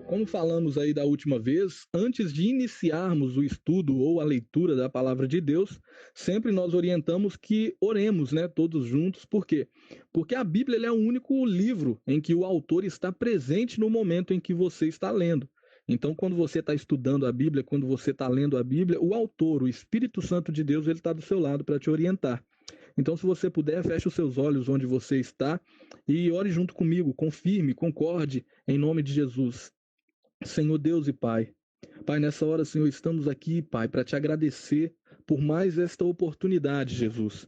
como falamos aí da última vez, antes de iniciarmos o estudo ou a leitura da palavra de Deus, sempre nós orientamos que oremos, né, todos juntos. Por quê? Porque a Bíblia é o único livro em que o autor está presente no momento em que você está lendo. Então, quando você está estudando a Bíblia, quando você está lendo a Bíblia, o autor, o Espírito Santo de Deus, ele está do seu lado para te orientar. Então, se você puder, feche os seus olhos onde você está e ore junto comigo, confirme, concorde, em nome de Jesus. Senhor Deus e Pai, Pai, nessa hora, Senhor, estamos aqui, Pai, para te agradecer por mais esta oportunidade, Jesus.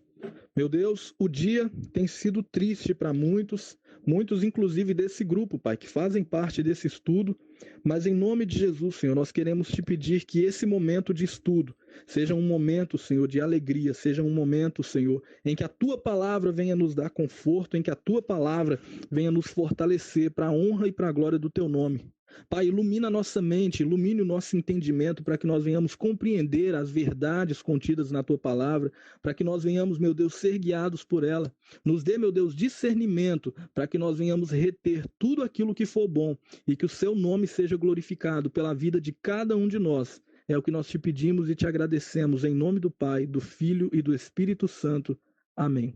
Meu Deus, o dia tem sido triste para muitos, muitos inclusive desse grupo, Pai, que fazem parte desse estudo, mas em nome de Jesus, Senhor, nós queremos te pedir que esse momento de estudo seja um momento, Senhor, de alegria, seja um momento, Senhor, em que a tua palavra venha nos dar conforto, em que a tua palavra venha nos fortalecer para a honra e para a glória do teu nome. Pai, ilumina a nossa mente, ilumine o nosso entendimento para que nós venhamos compreender as verdades contidas na tua palavra, para que nós venhamos, meu Deus, ser guiados por ela. Nos dê, meu Deus, discernimento para que nós venhamos reter tudo aquilo que for bom e que o seu nome seja glorificado pela vida de cada um de nós. É o que nós te pedimos e te agradecemos em nome do Pai, do Filho e do Espírito Santo. Amém.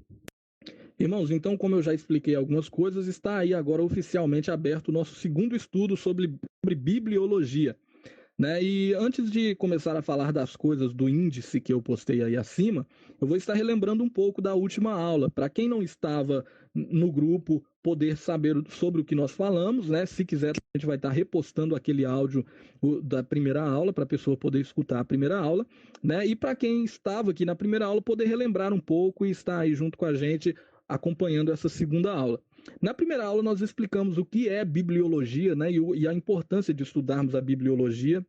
Irmãos, então, como eu já expliquei algumas coisas, está aí agora oficialmente aberto o nosso segundo estudo sobre bibliologia. Né? E antes de começar a falar das coisas do índice que eu postei aí acima, eu vou estar relembrando um pouco da última aula, para quem não estava no grupo poder saber sobre o que nós falamos, né? Se quiser, a gente vai estar repostando aquele áudio da primeira aula para a pessoa poder escutar a primeira aula, né? E para quem estava aqui na primeira aula poder relembrar um pouco e estar aí junto com a gente acompanhando essa segunda aula. Na primeira aula nós explicamos o que é bibliologia, né, e a importância de estudarmos a bibliologia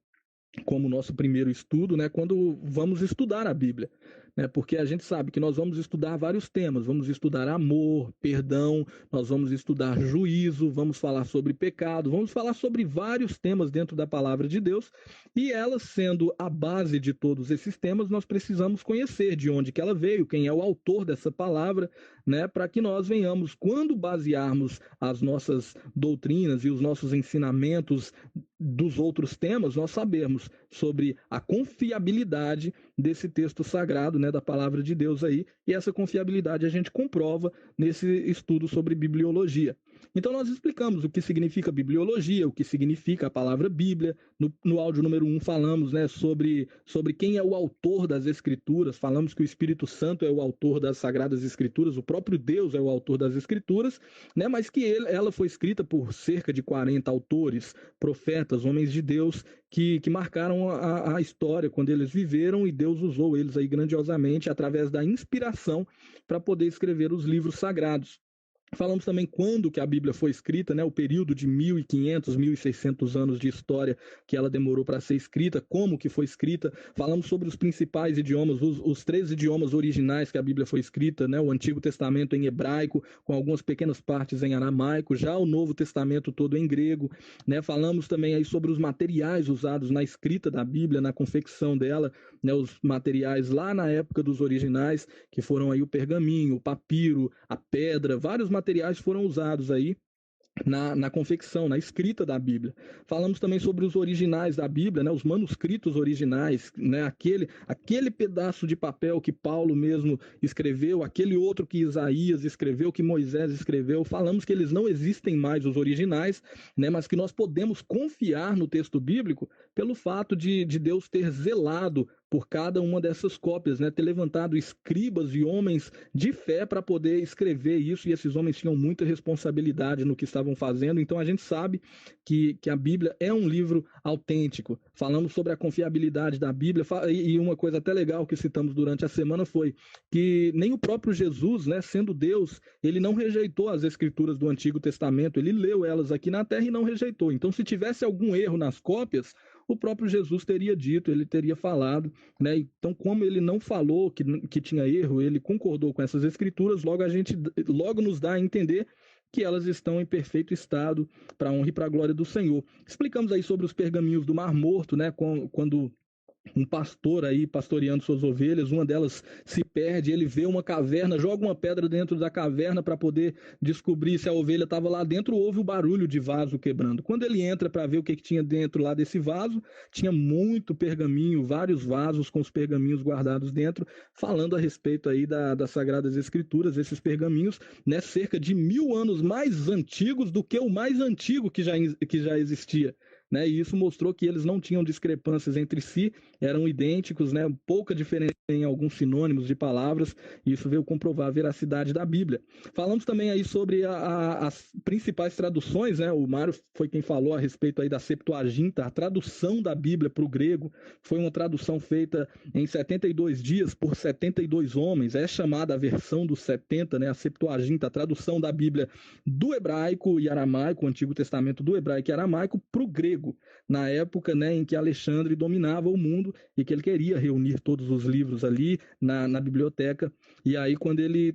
como nosso primeiro estudo, né, quando vamos estudar a Bíblia, né, porque a gente sabe que nós vamos estudar vários temas, vamos estudar amor, perdão, nós vamos estudar juízo, vamos falar sobre pecado, vamos falar sobre vários temas dentro da palavra de Deus, e ela sendo a base de todos esses temas, nós precisamos conhecer de onde que ela veio, quem é o autor dessa palavra, né, para que nós venhamos, quando basearmos as nossas doutrinas e os nossos ensinamentos dos outros temas, nós sabemos sobre a confiabilidade desse texto sagrado, né, da palavra de Deus aí, e essa confiabilidade a gente comprova nesse estudo sobre bibliologia. Então nós explicamos o que significa bibliologia, o que significa a palavra Bíblia. No áudio número 1 falamos, né, sobre quem é o autor das Escrituras, falamos que o Espírito Santo é o autor das Sagradas Escrituras, o próprio Deus é o autor das Escrituras, né, mas que ela foi escrita por cerca de 40 autores, profetas, homens de Deus, que marcaram a história quando eles viveram, e Deus usou eles aí grandiosamente através da inspiração para poder escrever os livros sagrados. Falamos também quando que a Bíblia foi escrita, né, o período de 1500, 1600 anos de história que ela demorou para ser escrita, como que foi escrita. Falamos sobre os principais idiomas, os 3 idiomas originais que a Bíblia foi escrita, né, o Antigo Testamento em hebraico, com algumas pequenas partes em aramaico, já o Novo Testamento todo em grego, né. Falamos também aí sobre os materiais usados na escrita da Bíblia, na confecção dela, né, os materiais lá na época dos originais, que foram aí o pergaminho, o papiro, a pedra, vários materiais foram usados aí na confecção, na escrita da Bíblia. Falamos também sobre os originais da Bíblia, né, os manuscritos originais, né, aquele pedaço de papel que Paulo mesmo escreveu, aquele outro que Isaías escreveu, que Moisés escreveu. Falamos que eles não existem mais, os originais, né, mas que nós podemos confiar no texto bíblico pelo fato de Deus ter zelado por cada uma dessas cópias, né, ter levantado escribas e homens de fé para poder escrever isso, e esses homens tinham muita responsabilidade no que estavam fazendo. Então a gente sabe que a Bíblia é um livro autêntico. Falamos sobre a confiabilidade da Bíblia, e uma coisa até legal que citamos durante a semana foi que nem o próprio Jesus, né, sendo Deus, ele não rejeitou as escrituras do Antigo Testamento, ele leu elas aqui na terra e não rejeitou. Então, se tivesse algum erro nas cópias, o próprio Jesus teria dito, ele teria falado, né? Então, como ele não falou que tinha erro, ele concordou com essas escrituras, logo nos dá a entender que elas estão em perfeito estado para a honra e para a glória do Senhor. Explicamos aí sobre os pergaminhos do Mar Morto, né? Quando um pastor aí pastoreando suas ovelhas, uma delas se perde, ele vê uma caverna, joga uma pedra dentro da caverna para poder descobrir se a ovelha estava lá dentro, ouve o barulho de vaso quebrando. Quando ele entra para ver o que tinha dentro lá desse vaso, tinha muito pergaminho, vários vasos com os pergaminhos guardados dentro, falando a respeito aí das Sagradas Escrituras, esses pergaminhos, né, cerca de 1000 anos mais antigos do que o mais antigo que já existia. Né, e isso mostrou que eles não tinham discrepâncias entre si, eram idênticos, né, pouca diferença em alguns sinônimos de palavras, e isso veio comprovar a veracidade da Bíblia. Falamos também aí sobre as principais traduções, né, o Mário foi quem falou a respeito aí da Septuaginta, a tradução da Bíblia para o grego, foi uma tradução feita em 72 dias por 72 homens, é chamada a versão dos 70, né, a Septuaginta, a tradução da Bíblia do hebraico e aramaico, o Antigo Testamento do hebraico e aramaico, para o grego, na época, né, em que Alexandre dominava o mundo e que ele queria reunir todos os livros ali na biblioteca. E aí, quando ele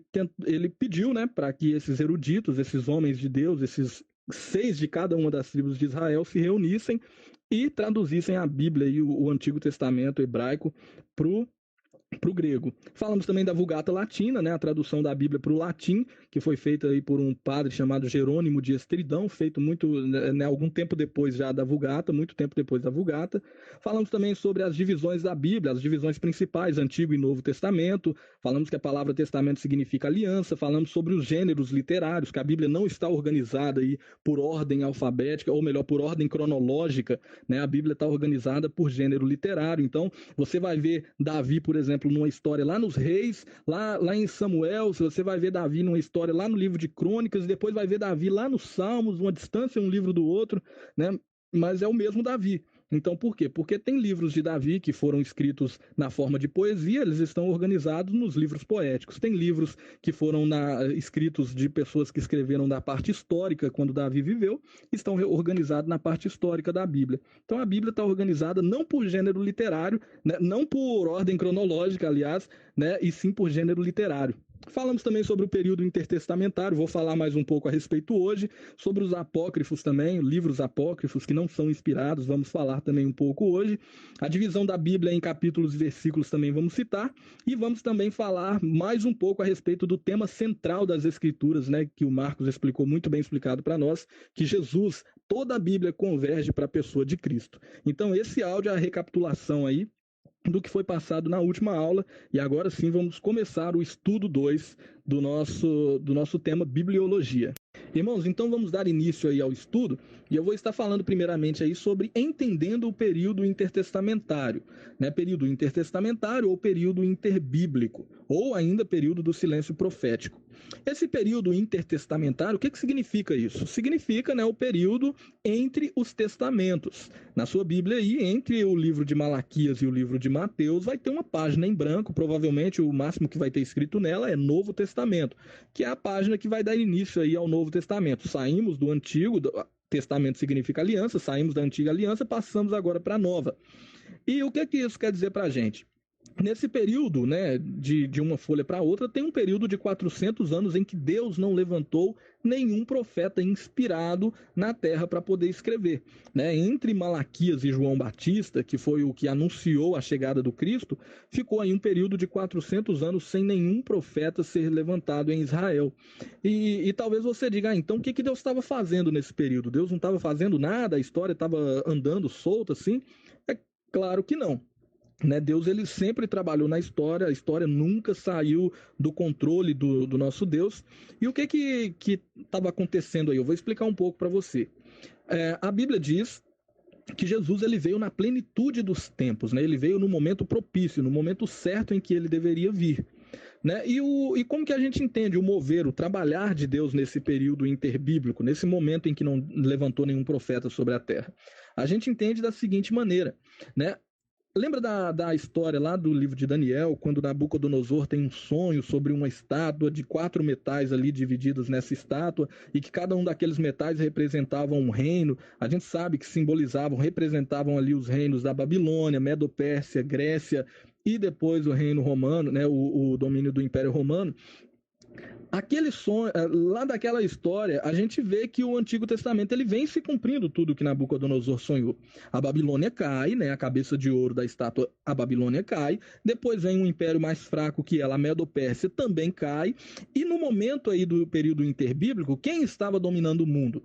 pediu, né, para que esses eruditos, esses homens de Deus, esses 6 de cada uma das tribos de Israel se reunissem e traduzissem a Bíblia e o Antigo Testamento hebraico para o grego. Falamos também da Vulgata Latina, né, a tradução da Bíblia para o latim, que foi feita aí por um padre chamado Jerônimo de Estridão, feito muito, né, algum tempo depois já da Vulgata, muito tempo depois da Vulgata. Falamos também sobre as divisões da Bíblia, as divisões principais, Antigo e Novo Testamento. Falamos que a palavra testamento significa aliança. Falamos sobre os gêneros literários, que a Bíblia não está organizada aí por ordem alfabética, ou melhor, por ordem cronológica, né? A Bíblia está organizada por gênero literário. Então, você vai ver Davi, por exemplo, numa história lá nos Reis, lá em Samuel, você vai ver Davi numa história lá no livro de Crônicas, e depois vai ver Davi lá nos Salmos, uma distância um livro do outro, né? Mas é o mesmo Davi. Então, por quê? Porque tem livros de Davi que foram escritos na forma de poesia, eles estão organizados nos livros poéticos. Tem livros que foram escritos de pessoas que escreveram da parte histórica, quando Davi viveu, estão organizados na parte histórica da Bíblia. Então, a Bíblia está organizada não por gênero literário, né, não por ordem cronológica, aliás, né, e sim por gênero literário. Falamos também sobre o período intertestamentário, vou falar mais um pouco a respeito hoje, sobre os apócrifos também, livros apócrifos que não são inspirados, vamos falar também um pouco hoje. A divisão da Bíblia em capítulos e versículos também vamos citar, e vamos também falar mais um pouco a respeito do tema central das Escrituras, né, que o Marcos explicou muito bem explicado para nós, que Jesus, toda a Bíblia converge para a pessoa de Cristo. Então esse áudio é a recapitulação aí do que foi passado na última aula, e agora sim vamos começar o estudo 2 do nosso tema Bibliologia. Irmãos, então vamos dar início aí ao estudo, e eu vou estar falando primeiramente aí sobre entendendo o período intertestamentário, né? Período intertestamentário ou período interbíblico, ou ainda período do silêncio profético. Esse período intertestamentário, o que significa isso? Significa, né, o período entre os testamentos. Na sua Bíblia aí, entre o livro de Malaquias e o livro de Mateus, vai ter uma página em branco, provavelmente o máximo que vai ter escrito nela é Novo Testamento, que é a página que vai dar início aí ao Novo Testamento. Saímos do Antigo, Testamento significa aliança, saímos da Antiga Aliança, passamos agora para a Nova. E o que isso quer dizer para a gente? Nesse período, né, de uma folha para outra, tem um período de 400 anos em que Deus não levantou nenhum profeta inspirado na terra para poder escrever. Né? Entre Malaquias e João Batista, que foi o que anunciou a chegada do Cristo, ficou aí um período de 400 anos sem nenhum profeta ser levantado em Israel. E talvez você diga, então o que Deus estava fazendo nesse período? Deus não estava fazendo nada? A história estava andando solta assim? É claro que não. Né, Deus ele sempre trabalhou na história, a história nunca saiu do controle do nosso Deus. E o que estava acontecendo aí? Eu vou explicar um pouco para você. A Bíblia diz que Jesus ele veio na plenitude dos tempos, né? Ele veio no momento propício, no momento certo em que ele deveria vir. Né? E como que a gente entende o mover, o trabalhar de Deus nesse período interbíblico, nesse momento em que não levantou nenhum profeta sobre a terra? A gente entende da seguinte maneira, né? Lembra da história lá do livro de Daniel, quando Nabucodonosor tem um sonho sobre uma estátua de 4 metais ali divididos nessa estátua, e que cada um daqueles metais representava um reino? A gente sabe que representavam ali os reinos da Babilônia, Medo-Pérsia, Grécia, e depois o reino romano, né, o domínio do Império Romano. Aquele sonho, lá daquela história, a gente vê que o Antigo Testamento ele vem se cumprindo tudo que Nabucodonosor sonhou. A Babilônia cai, né, a cabeça de ouro da estátua, a Babilônia cai, depois vem um império mais fraco que ela, a Medo-Pérsia, também cai, e no momento aí do período interbíblico, quem estava dominando o mundo?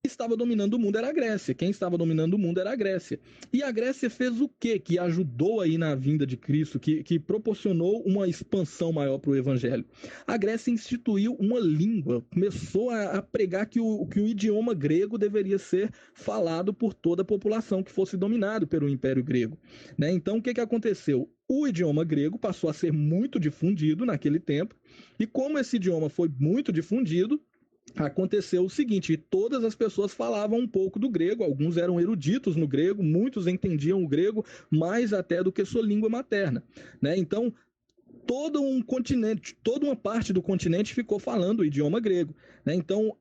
Estava dominando o mundo era a Grécia. Quem estava dominando o mundo era a Grécia. E a Grécia fez o quê? Que ajudou aí na vinda de Cristo, que proporcionou uma expansão maior para o Evangelho. A Grécia instituiu uma língua, começou a pregar que o idioma grego deveria ser falado por toda a população que fosse dominado pelo Império Grego. Né? Então, o que aconteceu? O idioma grego passou a ser muito difundido naquele tempo, e como esse idioma foi muito difundido, aconteceu o seguinte: todas as pessoas falavam um pouco do grego, alguns eram eruditos no grego, muitos entendiam o grego mais até do que sua língua materna, né? Então, todo um continente, toda uma parte do continente ficou falando o idioma grego, né? Então,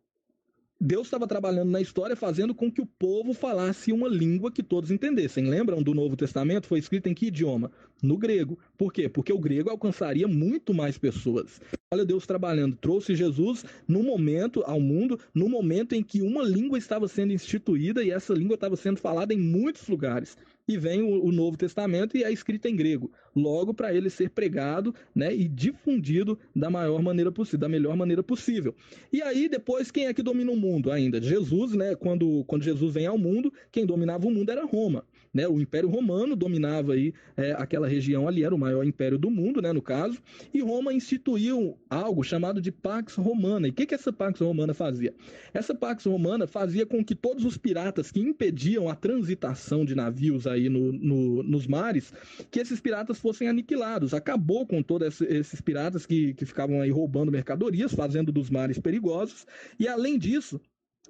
Deus estava trabalhando na história, fazendo com que o povo falasse uma língua que todos entendessem. Lembram do Novo Testamento? Foi escrito em que idioma? No grego. Por quê? Porque o grego alcançaria muito mais pessoas. Olha Deus trabalhando. Trouxe Jesus no momento, ao mundo, no momento em que uma língua estava sendo instituída e essa língua estava sendo falada em muitos lugares. E vem o Novo Testamento e é escrito em grego. Logo, para ele ser pregado, né, e difundido da maior maneira possível, da melhor maneira possível. E aí, depois, quem é que domina o mundo ainda? Jesus, né? Quando Jesus vem ao mundo, quem dominava o mundo era Roma. Né? O Império Romano dominava aí aquela região ali, era o maior império do mundo, né, no caso, e Roma instituiu algo chamado de Pax Romana. E o que essa Pax Romana fazia? Essa Pax Romana fazia com que todos os piratas que impediam a transitação de navios aí nos mares, que esses piratas fossem aniquilados. Acabou com todos esses piratas que ficavam aí roubando mercadorias, fazendo dos mares perigosos, e além disso,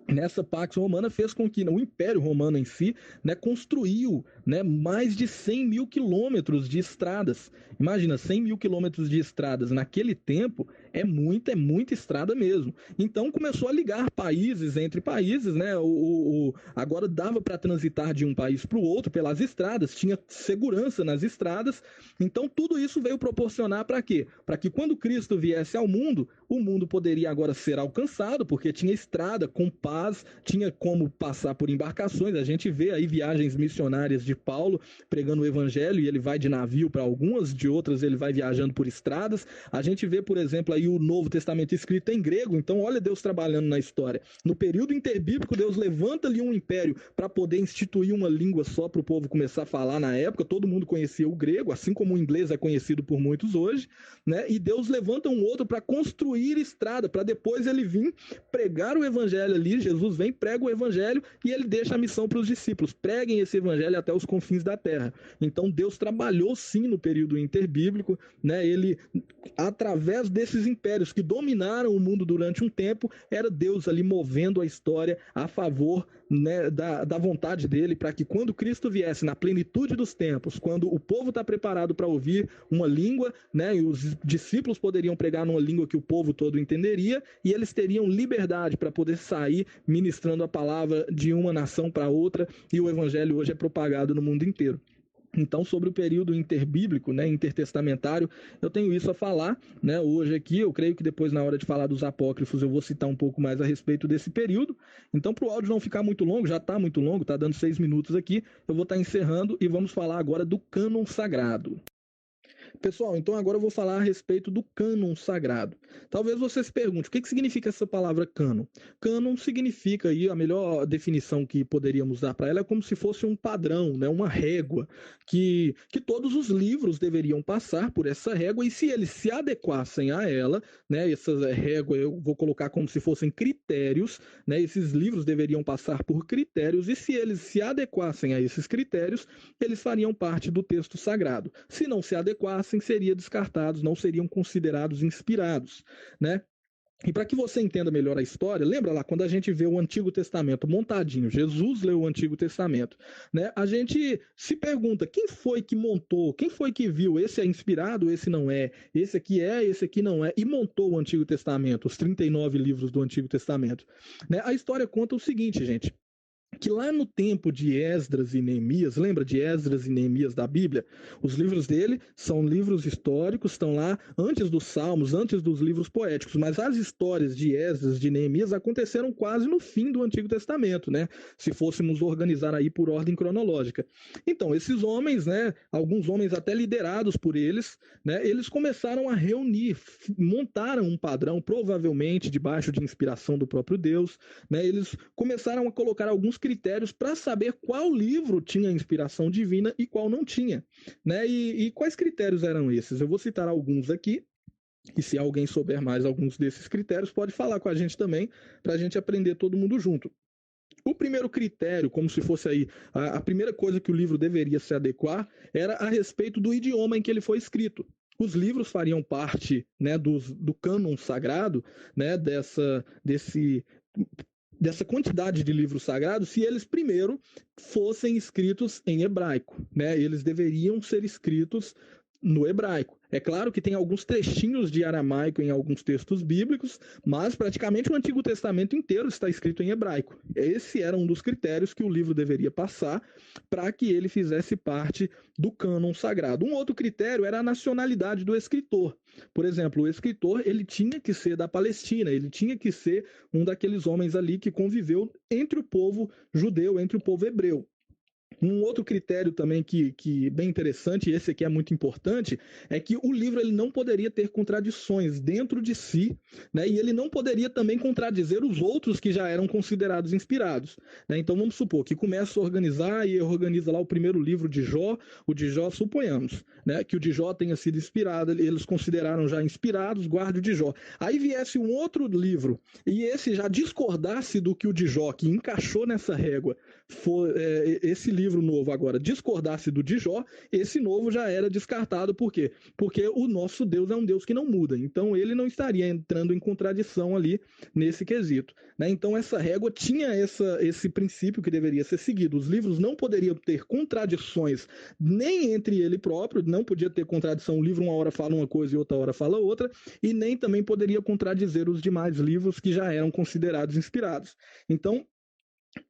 nessa Pax Romana fez com que o Império Romano em si, né, construiu, né, mais de 100 mil quilômetros de estradas. Imagina, 100 mil quilômetros de estradas naquele tempo é muita estrada mesmo. Então começou a ligar países entre países, né? Agora dava para transitar de um país para o outro pelas estradas, tinha segurança nas estradas. Então tudo isso veio proporcionar para quê? Para que quando Cristo viesse ao mundo, o mundo poderia agora ser alcançado, porque tinha estrada com paz, tinha como passar por embarcações. A gente vê aí viagens missionárias de Paulo pregando o evangelho e ele vai de navio para algumas, de outras ele vai viajando por estradas. A gente vê, por exemplo, aí o Novo Testamento escrito em grego. Então, olha Deus trabalhando na história. No período interbíblico, Deus levanta ali um império para poder instituir uma língua só para o povo começar a falar na época. Todo mundo conhecia o grego, assim como o inglês é conhecido por muitos hoje, né? E Deus levanta um outro para construir estrada, para depois ele vir pregar o evangelho ali. Jesus vem, prega o evangelho e ele deixa a missão para os discípulos: preguem esse evangelho até os confins da terra. Então Deus trabalhou sim no período interbíblico, né? Ele, através desses impérios que dominaram o mundo durante um tempo, era Deus ali movendo a história a favor, né, da vontade dele, para que quando Cristo viesse na plenitude dos tempos, quando o povo está preparado para ouvir uma língua, né, e os discípulos poderiam pregar numa língua que o povo todo entenderia, e eles teriam liberdade para poder sair ministrando a palavra de uma nação para outra, e o evangelho hoje é propagado no mundo inteiro. Então, sobre o período interbíblico, né, intertestamentário, eu tenho isso a falar, né, hoje aqui. Eu creio que depois, na hora de falar dos apócrifos, eu vou citar um pouco mais a respeito desse período. Então, para o áudio não ficar muito longo, já está muito longo, está dando 6 minutos aqui, eu vou estar encerrando e vamos falar agora do cânon sagrado. Pessoal, então agora eu vou falar a respeito do cânon sagrado. Talvez você se pergunte, o que significa essa palavra cânon? Cânon significa, aí, a melhor definição que poderíamos dar para ela é como se fosse um padrão, né, uma régua, que todos os livros deveriam passar por essa régua, e se eles se adequassem a ela, né, essa régua eu vou colocar como se fossem critérios, né, esses livros deveriam passar por critérios, e se eles se adequassem a esses critérios, eles fariam parte do texto sagrado. Se não se adequassem, seriam descartados, não seriam considerados inspirados, né? E para que você entenda melhor a história, lembra lá quando a gente vê o Antigo Testamento montadinho, Jesus leu o Antigo Testamento, né? A gente se pergunta, quem foi que montou, quem foi que viu, esse é inspirado, esse não é, esse aqui não é, e montou o Antigo Testamento, os 39 livros do Antigo Testamento, né? A história conta o seguinte, gente: que lá no tempo de Esdras e Neemias, lembra de Esdras e Neemias da Bíblia? Os livros dele são livros históricos, estão lá antes dos Salmos, antes dos livros poéticos, mas as histórias de Esdras, de Neemias aconteceram quase no fim do Antigo Testamento, né? Se fôssemos organizar aí por ordem cronológica. Então, esses homens, né, alguns homens até liderados por eles, né, eles começaram a reunir, montaram um padrão, provavelmente debaixo de inspiração do próprio Deus, né? Eles começaram a colocar alguns critérios para saber qual livro tinha inspiração divina e qual não tinha, né? E quais critérios eram esses? Eu vou citar alguns aqui, e se alguém souber mais alguns desses critérios, pode falar com a gente também, para a gente aprender todo mundo junto. O primeiro critério, como se fosse aí a primeira coisa que o livro deveria se adequar, era a respeito do idioma em que ele foi escrito. Os livros fariam parte, né, do cânon sagrado, né, dessa quantidade de livros sagrados, se eles primeiro fossem escritos em hebraico, né? Eles deveriam ser escritos no hebraico. É claro que tem alguns trechinhos de aramaico em alguns textos bíblicos, mas praticamente o Antigo Testamento inteiro está escrito em hebraico. Esse era um dos critérios que o livro deveria passar para que ele fizesse parte do cânon sagrado. Um outro critério era a nacionalidade do escritor. Por exemplo, o escritor ele tinha que ser da Palestina, ele tinha que ser um daqueles homens ali que conviveu entre o povo judeu, entre o povo hebreu. Um outro critério também que bem interessante, e esse aqui é muito importante, é que o livro ele não poderia ter contradições dentro de si, né? E ele não poderia também contradizer os outros que já eram considerados inspirados, né? Então vamos supor que começa a organizar e organiza lá o primeiro livro de Jó, o de Jó, suponhamos, né? Que o de Jó tenha sido inspirado, eles consideraram já inspirados, guarde o de Jó. Aí viesse um outro livro e esse já discordasse do que o de Jó, que encaixou nessa régua, esse livro novo agora discordasse do de Jó, esse novo já era descartado. Por quê? Porque o nosso Deus é um Deus que não muda. Então ele não estaria entrando em contradição ali nesse quesito, né? Então essa régua tinha esse princípio que deveria ser seguido. Os livros não poderiam ter contradições nem entre ele próprio, não podia ter contradição. O livro uma hora fala uma coisa e outra hora fala outra, e nem também poderia contradizer os demais livros que já eram considerados inspirados. Então,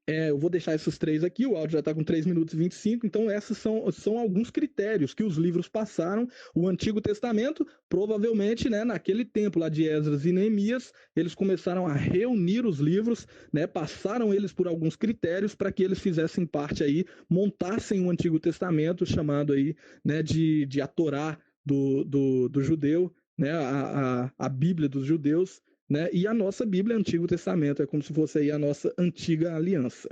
eu vou deixar esses três aqui, o áudio já está com 3 minutos e 25, então esses são alguns critérios que os livros passaram. O Antigo Testamento, provavelmente, né, naquele tempo lá de Esdras e Neemias, eles começaram a reunir os livros, né, passaram eles por alguns critérios para que eles fizessem parte aí, montassem o Antigo Testamento, chamado aí, né, de a Torá do judeu, né, a Bíblia dos judeus, né? E a nossa Bíblia, Antigo Testamento, é como se fosse aí a nossa antiga aliança.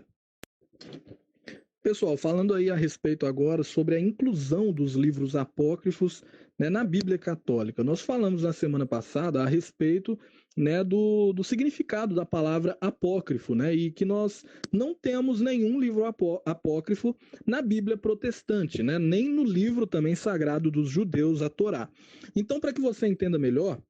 Pessoal, falando aí a respeito agora sobre a inclusão dos livros apócrifos, né, na Bíblia Católica. Nós falamos na semana passada a respeito, né, do significado da palavra apócrifo, né, e que nós não temos nenhum livro apócrifo na Bíblia protestante, né, nem no livro também sagrado dos judeus, a Torá. Então, para que você entenda melhor,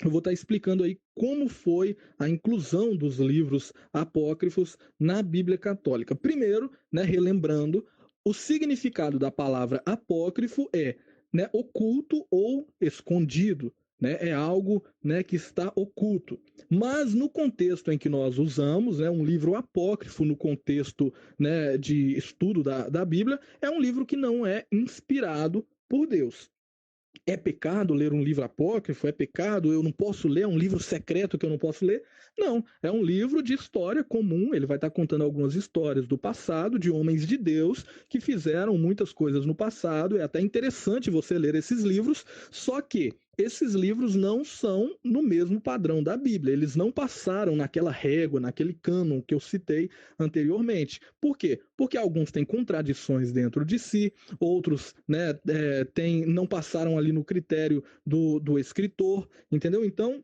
eu vou estar explicando aí como foi a inclusão dos livros apócrifos na Bíblia Católica. Primeiro, né, relembrando, o significado da palavra apócrifo é, né, oculto ou escondido, né, é algo, né, que está oculto. Mas no contexto em que nós usamos, né, um livro apócrifo no contexto, né, de estudo da Bíblia, é um livro que não é inspirado por Deus. É pecado ler um livro apócrifo? É pecado? Eu não posso ler? É um livro secreto que eu não posso ler? Não, é um livro de história comum. Ele vai estar contando algumas histórias do passado, de homens de Deus que fizeram muitas coisas no passado. É até interessante você ler esses livros, só que esses livros não são no mesmo padrão da Bíblia. Eles não passaram naquela régua, naquele cânon que eu citei anteriormente. Por quê? Porque alguns têm contradições dentro de si, outros, né, não passaram ali no critério do escritor, entendeu? Então,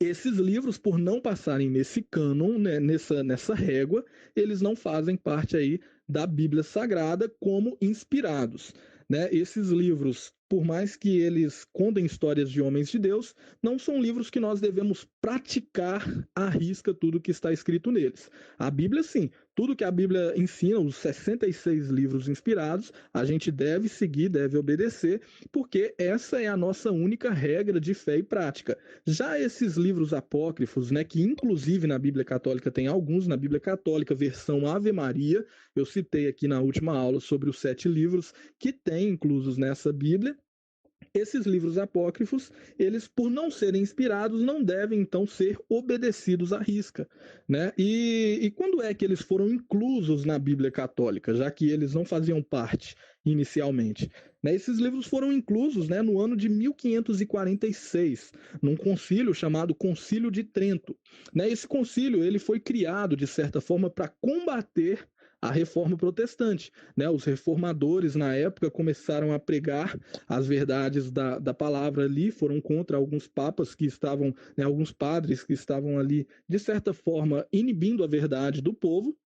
esses livros, por não passarem nesse cânon, né, nessa régua, eles não fazem parte aí da Bíblia Sagrada como inspirados, né? Esses livros, por mais que eles contem histórias de homens de Deus, não são livros que nós devemos praticar à risca tudo que está escrito neles. A Bíblia, sim, tudo que a Bíblia ensina, os 66 livros inspirados, a gente deve seguir, deve obedecer, porque essa é a nossa única regra de fé e prática. Já esses livros apócrifos, né, que inclusive na Bíblia Católica tem alguns, na Bíblia Católica, versão Ave Maria, eu citei aqui na última aula sobre os 7 livros que tem inclusos nessa Bíblia. Esses livros apócrifos, eles, por não serem inspirados, não devem, então, ser obedecidos à risca, né? E quando é que eles foram inclusos na Bíblia Católica, já que eles não faziam parte inicialmente? Né? Esses livros foram inclusos, né, no ano de 1546, num concílio chamado Concílio de Trento. Né? Esse concílio ele foi criado, de certa forma, para combater a reforma protestante. Né? Os reformadores, na época, começaram a pregar as verdades da palavra ali, foram contra alguns papas que estavam, né, alguns padres que estavam ali, de certa forma, inibindo a verdade do povo.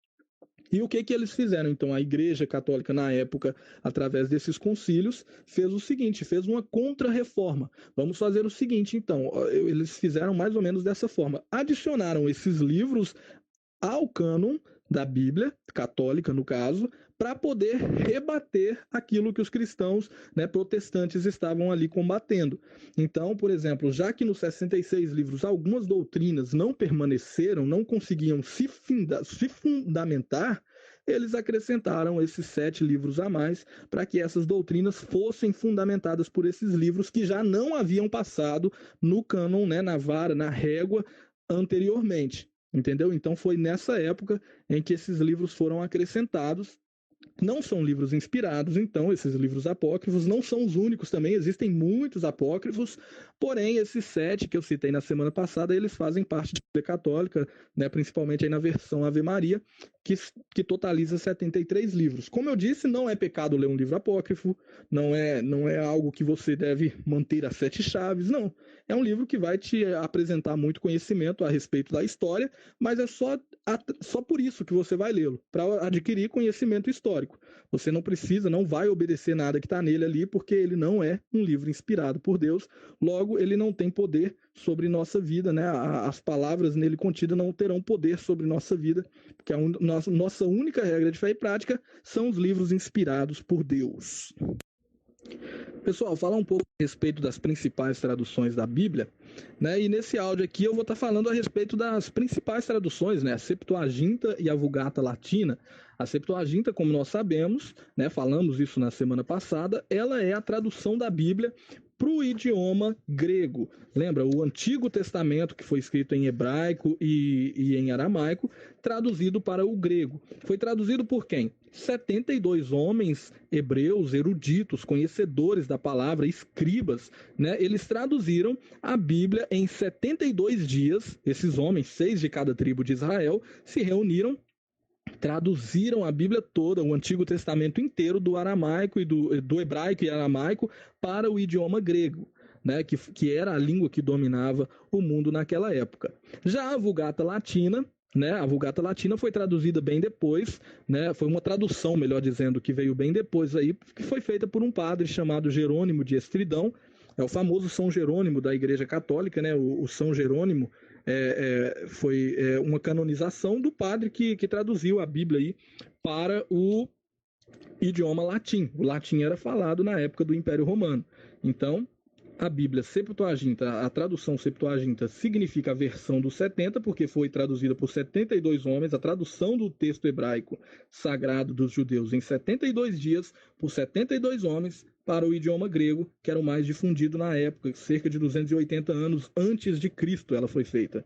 E o que eles fizeram? Então, a Igreja Católica, na época, através desses concílios, fez o seguinte, fez uma contra-reforma. Vamos fazer o seguinte, então, eles fizeram mais ou menos dessa forma. Adicionaram esses livros ao cânon da Bíblia, católica no caso, para poder rebater aquilo que os cristãos, né, protestantes estavam ali combatendo. Então, por exemplo, já que nos 66 livros algumas doutrinas não permaneceram, não conseguiam se fundamentar, eles acrescentaram esses 7 livros a mais para que essas doutrinas fossem fundamentadas por esses livros que já não haviam passado no cânon, né, na vara, na régua anteriormente. Entendeu? Então foi nessa época em que esses livros foram acrescentados. Não são livros inspirados, então, esses livros apócrifos não são os únicos também, existem muitos apócrifos, porém, esses 7 que eu citei na semana passada, eles fazem parte da Bíblia Católica, né, principalmente aí na versão Ave Maria, que totaliza 73 livros. Como eu disse, não é pecado ler um livro apócrifo, não é algo que você deve manter as 7 chaves, não. É um livro que vai te apresentar muito conhecimento a respeito da história, mas é só por isso que você vai lê-lo, para adquirir conhecimento histórico. Você não precisa, não vai obedecer nada que está nele ali, porque ele não é um livro inspirado por Deus, logo ele não tem poder sobre nossa vida, né? As palavras nele contidas não terão poder sobre nossa vida, porque a nossa única regra de fé e prática são os livros inspirados por Deus. Pessoal, falar um pouco a respeito das principais traduções da Bíblia, né? E nesse áudio aqui eu vou estar falando a respeito das principais traduções, né? A Septuaginta e a Vulgata Latina. A Septuaginta, como nós sabemos, né? Falamos isso na semana passada, ela é a tradução da Bíblia para o idioma grego. Lembra, o Antigo Testamento, que foi escrito em hebraico e em aramaico, traduzido para o grego. Foi traduzido por quem? 72 homens hebreus, eruditos, conhecedores da palavra, escribas, né? Eles traduziram a Bíblia em 72 dias. Esses homens, 6 de cada tribo de Israel, se reuniram, traduziram a Bíblia toda, o Antigo Testamento inteiro, do aramaico e do hebraico e aramaico para o idioma grego, né, que era a língua que dominava o mundo naquela época. Já a Vulgata Latina, né, a Vulgata Latina foi traduzida bem depois, né, foi uma tradução, melhor dizendo, que veio bem depois aí, que foi feita por um padre chamado Jerônimo de Estridão. É o famoso São Jerônimo da Igreja Católica, né, o São Jerônimo. Foi uma canonização do padre que traduziu a Bíblia aí para o idioma latim. O latim era falado na época do Império Romano. Então, a Bíblia Septuaginta, a tradução Septuaginta significa a versão dos 70, porque foi traduzida por 72 homens, a tradução do texto hebraico sagrado dos judeus em 72 dias, por 72 homens, para o idioma grego, que era o mais difundido na época, cerca de 280 anos antes de Cristo ela foi feita.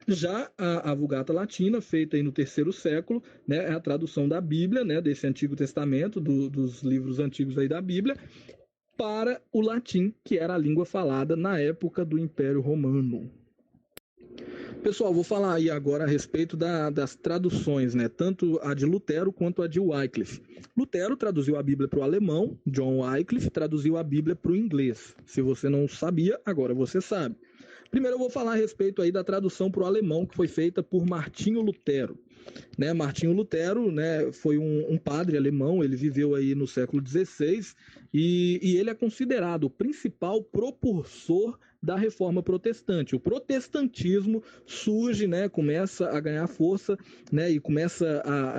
Já a Vulgata Latina, feita aí no 3º século, né, é a tradução da Bíblia, né, desse Antigo Testamento, dos livros antigos aí da Bíblia, para o latim, que era a língua falada na época do Império Romano. Pessoal, vou falar aí agora a respeito das traduções, né? Tanto a de Lutero quanto a de Wycliffe. Lutero traduziu a Bíblia para o alemão, John Wycliffe traduziu a Bíblia para o inglês. Se você não sabia, agora você sabe. Primeiro eu vou falar a respeito aí da tradução para o alemão, que foi feita por Martinho Lutero. Né, Martinho Lutero, né, foi um padre alemão, ele viveu aí no século XVI e ele é considerado o principal propulsor da Reforma Protestante. O protestantismo surge, né, começa a ganhar força, né, e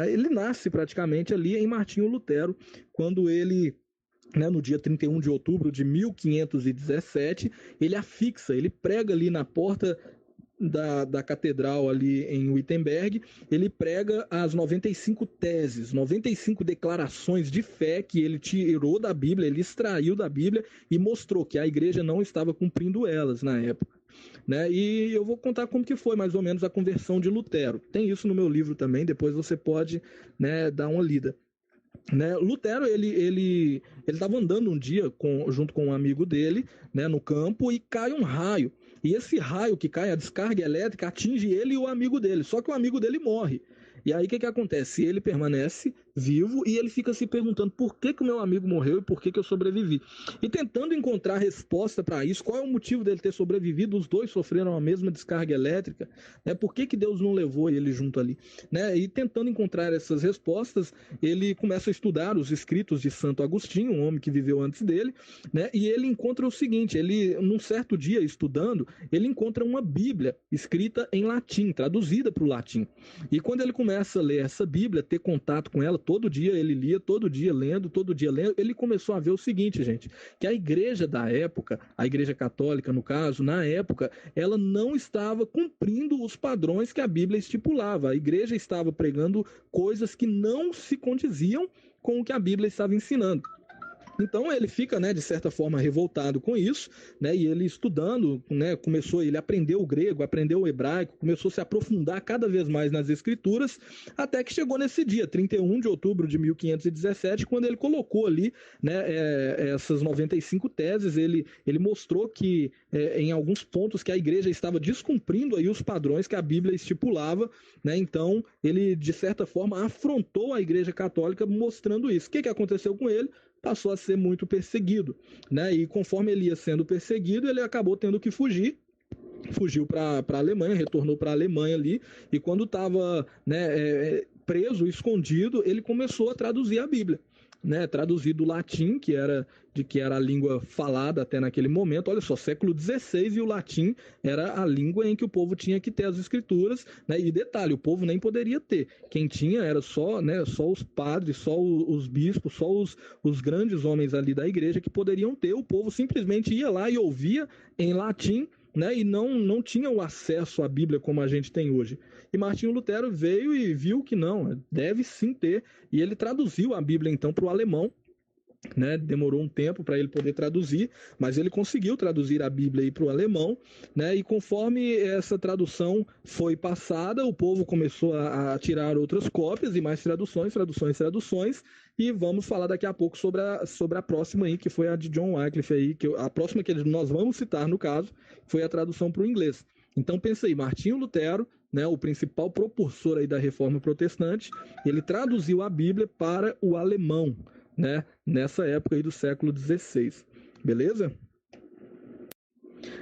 ele nasce praticamente ali em Martinho Lutero, quando ele, né, no dia 31 de outubro de 1517, ele afixa, ele prega ali na porta da catedral ali em Wittenberg, ele prega as 95 teses, 95 declarações de fé que ele tirou da Bíblia, ele extraiu da Bíblia e mostrou que a igreja não estava cumprindo elas na época. Né? E eu vou contar como que foi mais ou menos a conversão de Lutero. Tem isso no meu livro também, depois você pode, né, dar uma lida. Né? Lutero ele estava andando um dia junto com um amigo dele, né, no campo, e cai um raio. E esse raio que cai, a descarga elétrica, atinge ele e o amigo dele. Só que o amigo dele morre. E aí o que acontece? Ele permanece vivo e ele fica se perguntando por que o meu amigo morreu e por que eu sobrevivi. E tentando encontrar resposta para isso, qual é o motivo dele ter sobrevivido? Os dois sofreram a mesma descarga elétrica. Né? Por que Deus não levou ele junto ali? Né? E tentando encontrar essas respostas, ele começa a estudar os escritos de Santo Agostinho, um homem que viveu antes dele, né? E ele encontra o seguinte, ele, num certo dia estudando, ele encontra uma Bíblia escrita em latim, traduzida para o latim. E quando ele começa a ler essa Bíblia, ter contato com ela, todo dia ele lia, todo dia lendo, ele começou a ver o seguinte, gente, que a igreja da época, a igreja católica no caso, na época, ela não estava cumprindo os padrões que a Bíblia estipulava. A igreja estava pregando coisas que não se condiziam com o que a Bíblia estava ensinando. Então ele fica, né, de certa forma revoltado com isso, né, e ele estudando, né, ele aprendeu o grego, aprendeu o hebraico, começou a se aprofundar cada vez mais nas escrituras, até que chegou nesse dia, 31 de outubro de 1517, quando ele colocou ali, né, essas 95 teses, ele mostrou que em alguns pontos que a igreja estava descumprindo aí os padrões que a Bíblia estipulava, né, então ele de certa forma afrontou a igreja católica mostrando isso. O que aconteceu com ele? Passou a ser muito perseguido, né? E conforme ele ia sendo perseguido, ele acabou tendo que fugir. Fugiu para a Alemanha, retornou para a Alemanha ali, e quando estava, né, preso, escondido, ele começou a traduzir a Bíblia. Né, traduzir do latim, que era a língua falada até naquele momento. Olha só, século XVI, e o latim era a língua em que o povo tinha que ter as escrituras, né, e detalhe, o povo nem poderia ter. Quem tinha era só, né, só os padres, só os bispos, só os grandes homens ali da igreja que poderiam ter. O povo simplesmente ia lá e ouvia em latim, né, e não tinha o acesso à Bíblia como a gente tem hoje. E Martinho Lutero veio e viu que não, deve sim ter, e ele traduziu a Bíblia então para o alemão, né? Demorou um tempo para ele poder traduzir, mas ele conseguiu traduzir a Bíblia para o alemão, né? E conforme essa tradução foi passada, o povo começou a tirar outras cópias e mais traduções, e vamos falar daqui a pouco sobre a próxima aí, que foi a de John Wycliffe aí, a próxima que nós vamos citar no caso, foi a tradução para o inglês. Então pensa aí, Martinho Lutero, né, o principal propulsor aí da Reforma Protestante, ele traduziu a Bíblia para o alemão, né, nessa época aí do século XVI, beleza?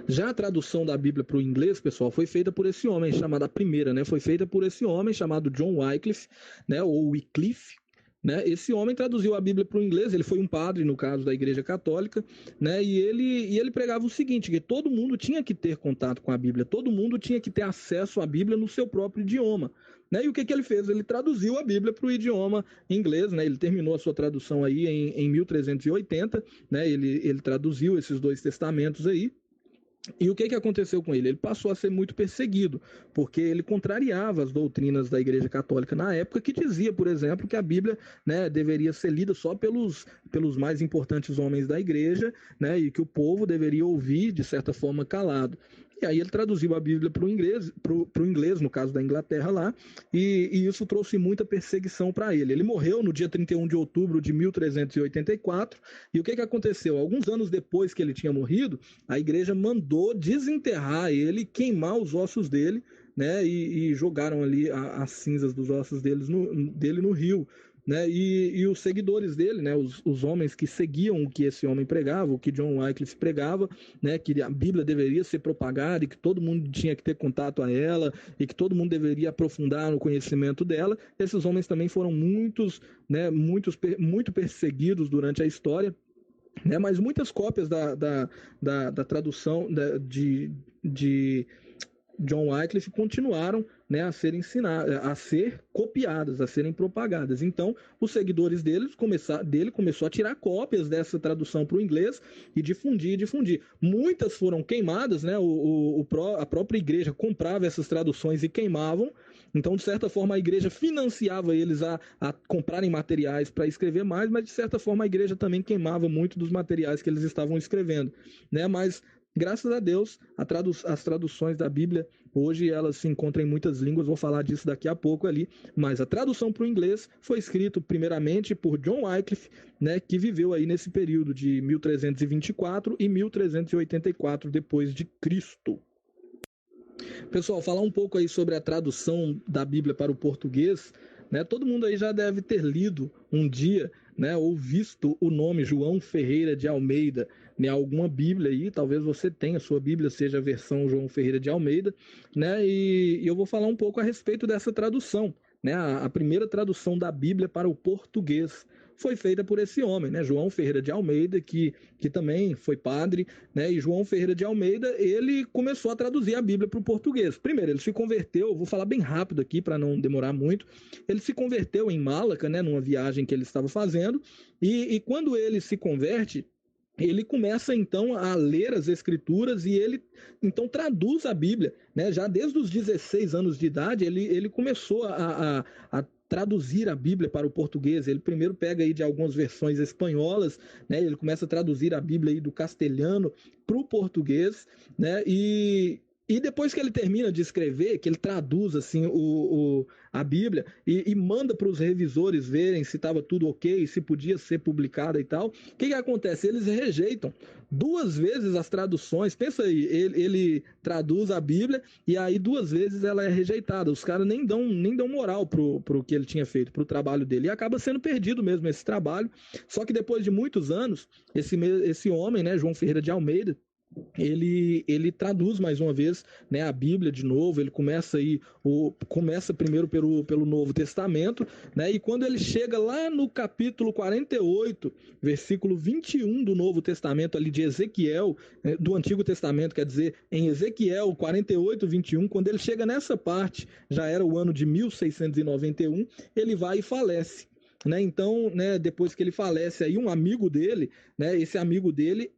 Já a tradução da Bíblia para o inglês, pessoal, foi feita por esse homem, chamada a primeira, né, foi feita por esse homem chamado John Wycliffe, né, ou Wycliffe, né? Esse homem traduziu a Bíblia para o inglês, ele foi um padre, no caso da Igreja Católica, né? E ele pregava o seguinte, que todo mundo tinha que ter contato com a Bíblia, todo mundo tinha que ter acesso à Bíblia no seu próprio idioma. Né? E o que ele fez? Ele traduziu a Bíblia para o idioma inglês, né? Ele terminou a sua tradução aí em 1380, né? Ele traduziu esses dois testamentos aí. E o que aconteceu com ele? Ele passou a ser muito perseguido, porque ele contrariava as doutrinas da Igreja Católica na época, que dizia, por exemplo, que a Bíblia, né, deveria ser lida só pelos mais importantes homens da Igreja, né, e que o povo deveria ouvir, de certa forma, calado. E aí ele traduziu a Bíblia para o inglês, no caso da Inglaterra lá, e isso trouxe muita perseguição para ele. Ele morreu no dia 31 de outubro de 1384, e o que aconteceu? Alguns anos depois que ele tinha morrido, a igreja mandou desenterrar ele, queimar os ossos dele, né, e jogaram ali as cinzas dos ossos dele no rio. Né, e os seguidores dele, né, os homens que seguiam o que esse homem pregava, o que John Wycliffe pregava, né, que a Bíblia deveria ser propagada e que todo mundo tinha que ter contato a ela e que todo mundo deveria aprofundar no conhecimento dela, esses homens também foram muito perseguidos durante a história. né? Mas muitas cópias da tradução de John Wycliffe continuaram, né, a ser ensinadas, a ser copiadas, a serem propagadas. Então, os seguidores dele começou a tirar cópias dessa tradução para o inglês e difundir. Muitas foram queimadas, né? A própria igreja comprava essas traduções e queimavam. Então, de certa forma, a igreja financiava eles a comprarem materiais para escrever mais, mas de certa forma a igreja também queimava muito dos materiais que eles estavam escrevendo, né? Mas graças a Deus, as traduções da Bíblia, hoje elas se encontram em muitas línguas, vou falar disso daqui a pouco ali, mas a tradução para o inglês foi escrito primeiramente por John Wycliffe, né, que viveu aí nesse período de 1324 e 1384 depois de Cristo. Pessoal, falar um pouco aí sobre a tradução da Bíblia para o português, né? Todo mundo aí já deve ter lido um dia, né, ou visto o nome João Ferreira de Almeida em alguma Bíblia aí, talvez você tenha, sua Bíblia seja a versão João Ferreira de Almeida, né? E eu vou falar um pouco a respeito dessa tradução, né? A primeira tradução da Bíblia para o português foi feita por esse homem, né? João Ferreira de Almeida, que também foi padre, né? E João Ferreira de Almeida, ele começou a traduzir a Bíblia para o português. Primeiro, ele se converteu, vou falar bem rápido aqui para não demorar muito, ele se converteu em Malaca, né? Numa viagem que ele estava fazendo, e quando ele se converte, ele começa então a ler as escrituras e ele então traduz a Bíblia, né? Já desde os 16 anos de idade ele começou a traduzir a Bíblia para o português. Ele primeiro pega aí de algumas versões espanholas, né? Ele começa a traduzir a Bíblia aí do castelhano para o português, né? E depois que ele termina de escrever, que ele traduz assim a Bíblia e manda para os revisores verem se estava tudo ok, se podia ser publicada e tal, o que acontece? Eles rejeitam 2 vezes as traduções. Pensa aí, ele traduz a Bíblia e aí 2 vezes ela é rejeitada. Os caras nem dão moral pro que ele tinha feito, pro trabalho dele. E acaba sendo perdido mesmo esse trabalho. Só que depois de muitos anos, esse homem, né, João Ferreira de Almeida, ele traduz mais uma vez, né, a Bíblia de novo. Ele começa primeiro pelo Novo Testamento, né, e quando ele chega lá no capítulo 48, versículo 21 do Novo Testamento, ali de Ezequiel, do Antigo Testamento, quer dizer, em Ezequiel 48, 21, quando ele chega nessa parte, já era o ano de 1691, ele vai e falece. Né? Então, né, depois que ele falece, aí um amigo dele, né, esse amigo dele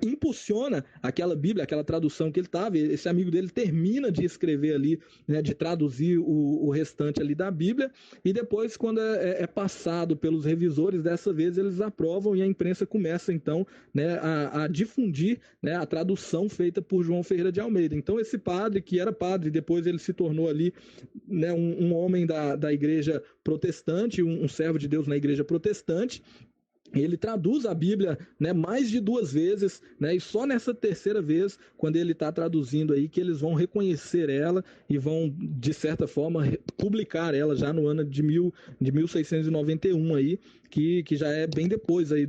impulsiona aquela Bíblia, aquela tradução que ele estava. Esse amigo dele termina de escrever ali, né, de traduzir o restante ali da Bíblia, e depois, quando é passado pelos revisores, dessa vez eles aprovam e a imprensa começa então, né, a difundir, né, a tradução feita por João Ferreira de Almeida. Então esse padre, que era padre, depois ele se tornou ali, né, um homem da igreja protestante, um servo de Deus na igreja protestante. Ele traduz a Bíblia, né, mais de 2 vezes, né, e só nessa terceira vez, quando ele está traduzindo aí, que eles vão reconhecer ela e vão, de certa forma, publicar ela já no ano de 1691 aí, que já é bem depois aí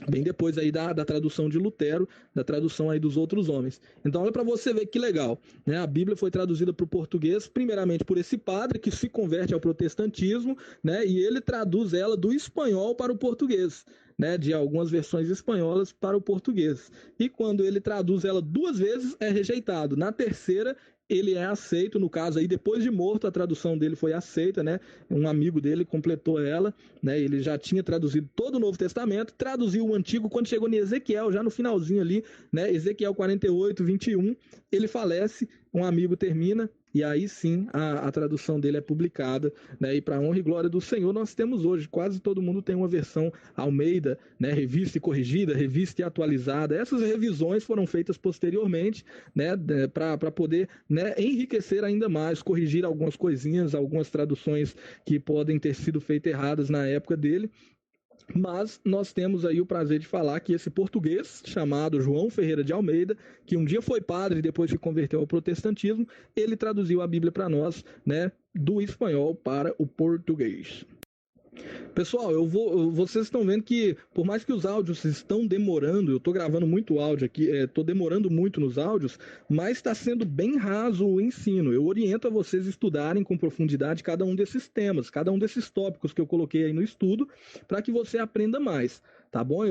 bem depois aí da tradução de Lutero, da tradução aí dos outros homens. Então olha para você ver que legal, né? A Bíblia foi traduzida para o português primeiramente por esse padre que se converte ao protestantismo, né? E ele traduz ela do espanhol para o português, né? De algumas versões espanholas para o português. E quando ele traduz ela 2 vezes, é rejeitado. Na terceira, ele é aceito. No caso aí, depois de morto, a tradução dele foi aceita, né? Um amigo dele completou ela, né? Ele já tinha traduzido todo o Novo Testamento, traduziu o Antigo. Quando chegou em Ezequiel, já no finalzinho ali, né? Ezequiel 48, 21, ele falece, um amigo termina, e aí sim a tradução dele é publicada, né? E para a honra e glória do Senhor, nós temos hoje, quase todo mundo tem uma versão Almeida, né? Revista e corrigida, revista e atualizada. Essas revisões foram feitas posteriormente, né? Para poder, né, enriquecer ainda mais, corrigir algumas coisinhas, algumas traduções que podem ter sido feitas erradas na época dele. Mas nós temos aí o prazer de falar que esse português, chamado João Ferreira de Almeida, que um dia foi padre e depois se converteu ao protestantismo, ele traduziu a Bíblia para nós, né, do espanhol para o português. Pessoal, vocês estão vendo que, por mais que os áudios estão demorando, eu estou gravando muito áudio aqui, estou demorando muito nos áudios, mas está sendo bem raso o ensino. Eu oriento a vocês estudarem com profundidade cada um desses temas, cada um desses tópicos que eu coloquei aí no estudo, para que você aprenda mais. Tá bom?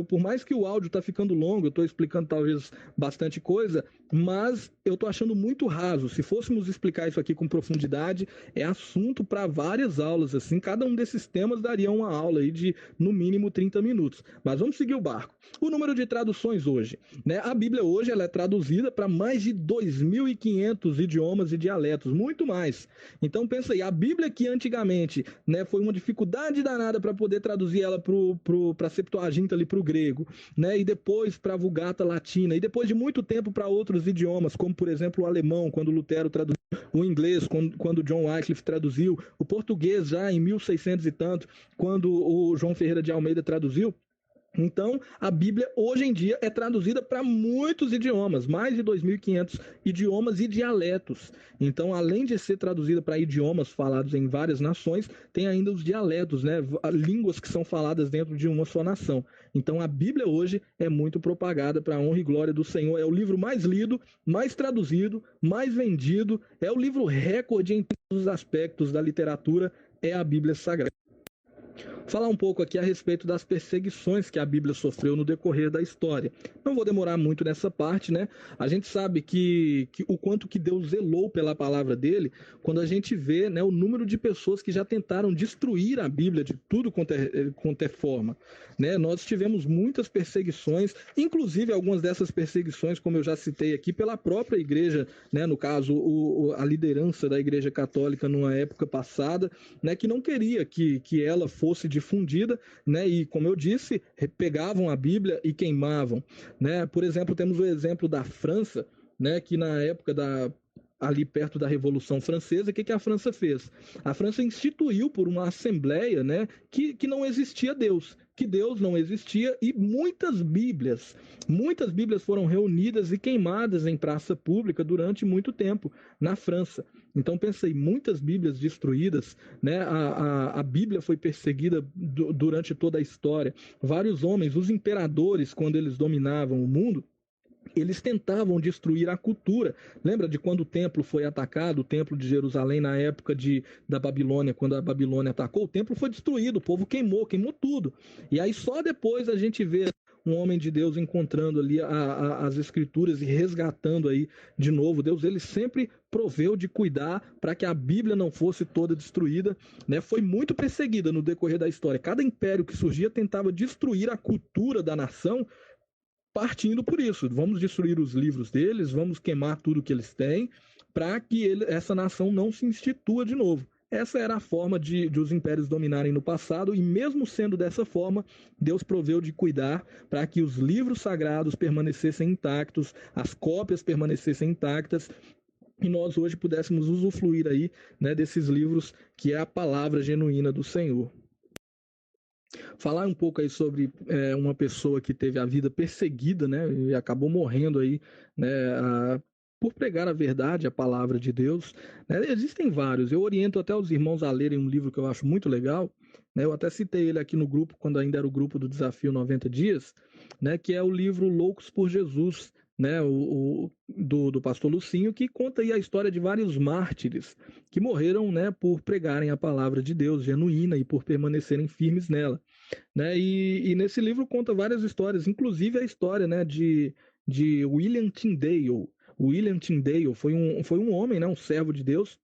Por mais que o áudio tá ficando longo, eu tô explicando talvez bastante coisa, mas eu tô achando muito raso. Se fôssemos explicar isso aqui com profundidade, é assunto para várias aulas, assim. Cada um desses temas daria uma aula aí de, no mínimo, 30 minutos. Mas vamos seguir o barco. O número de traduções hoje, né? A Bíblia hoje ela é traduzida para mais de 2.500 idiomas e dialetos, muito mais. Então pensa aí, a Bíblia que antigamente, né, foi uma dificuldade danada para poder traduzir ela para a Septuaginta ali para o grego, né? E depois para a Vulgata Latina, e depois de muito tempo para outros idiomas, como por exemplo o alemão, quando Lutero traduziu, o inglês, quando John Wycliffe traduziu, o português já em 1600 e tanto, quando o João Ferreira de Almeida traduziu. Então, a Bíblia hoje em dia é traduzida para muitos idiomas, mais de 2.500 idiomas e dialetos. Então, além de ser traduzida para idiomas falados em várias nações, tem ainda os dialetos, né? Línguas que são faladas dentro de uma só nação. Então, a Bíblia hoje é muito propagada para a honra e glória do Senhor. É o livro mais lido, mais traduzido, mais vendido. É o livro recorde em todos os aspectos da literatura, é a Bíblia Sagrada. Falar um pouco aqui a respeito das perseguições que a Bíblia sofreu no decorrer da história. Não vou demorar muito nessa parte, né? A gente sabe que o quanto que Deus zelou pela palavra dele, quando a gente vê, né, o número de pessoas que já tentaram destruir a Bíblia de tudo quanto é forma. Né? Nós tivemos muitas perseguições, inclusive algumas dessas perseguições, como eu já citei aqui, pela própria igreja, né? No caso, a liderança da Igreja Católica numa época passada, né, que não queria que ela fosse difundida, né, e como eu disse, pegavam a Bíblia e queimavam, né? Por exemplo, temos o exemplo da França, né, que na época ali perto da Revolução Francesa, o que a França fez? A França instituiu por uma assembleia, né, que não existia Deus, que Deus não existia, e muitas Bíblias foram reunidas e queimadas em praça pública durante muito tempo na França. Então pensei, muitas Bíblias destruídas, né? A Bíblia foi perseguida durante toda a história. Vários homens, os imperadores, quando eles dominavam o mundo, eles tentavam destruir a cultura. Lembra de quando o templo foi atacado, o templo de Jerusalém na época da Babilônia, quando a Babilônia atacou, o templo foi destruído, o povo queimou tudo. E aí só depois a gente vê um homem de Deus encontrando ali as escrituras e resgatando aí de novo. Deus, ele sempre proveu de cuidar para que a Bíblia não fosse toda destruída, né? Foi muito perseguida no decorrer da história. Cada império que surgia tentava destruir a cultura da nação, partindo por isso. Vamos destruir os livros deles, vamos queimar tudo que eles têm, para que essa nação não se institua de novo. Essa era a forma de os impérios dominarem no passado, e mesmo sendo dessa forma, Deus proveu de cuidar para que os livros sagrados permanecessem intactos, as cópias permanecessem intactas, e nós hoje pudéssemos usufruir aí, né, desses livros que é a palavra genuína do Senhor. Falar um pouco aí sobre uma pessoa que teve a vida perseguida, né, e acabou morrendo aí, né, por pregar a verdade, a palavra de Deus. Né? Existem vários. Eu oriento até os irmãos a lerem um livro que eu acho muito legal. Né? Eu até citei ele aqui no grupo, quando ainda era o grupo do Desafio 90 Dias, né, que é o livro Loucos por Jesus, né, do pastor Lucinho, que conta aí a história de vários mártires que morreram, né, por pregarem a palavra de Deus genuína e por permanecerem firmes nela. Né? E nesse livro conta várias histórias, inclusive a história, né, de William Tyndale. William Tyndale foi um homem, né, um servo de Deus,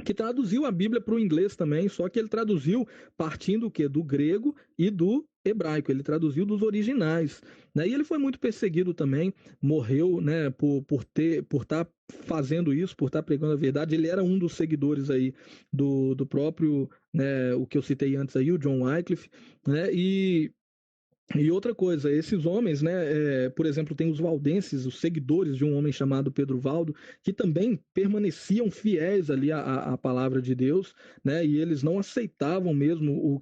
que traduziu a Bíblia para o inglês também, só que ele traduziu partindo o quê? Do grego e do hebraico, ele traduziu dos originais. Né? E ele foi muito perseguido também, morreu, né, por estar fazendo isso, por estar pregando a verdade. Ele era um dos seguidores aí do próprio, né, o que eu citei antes aí, o John Wycliffe, né? E outra coisa, esses homens, né, por exemplo, tem os valdenses, os seguidores de um homem chamado Pedro Valdo, que também permaneciam fiéis ali à palavra de Deus, né, e eles não aceitavam mesmo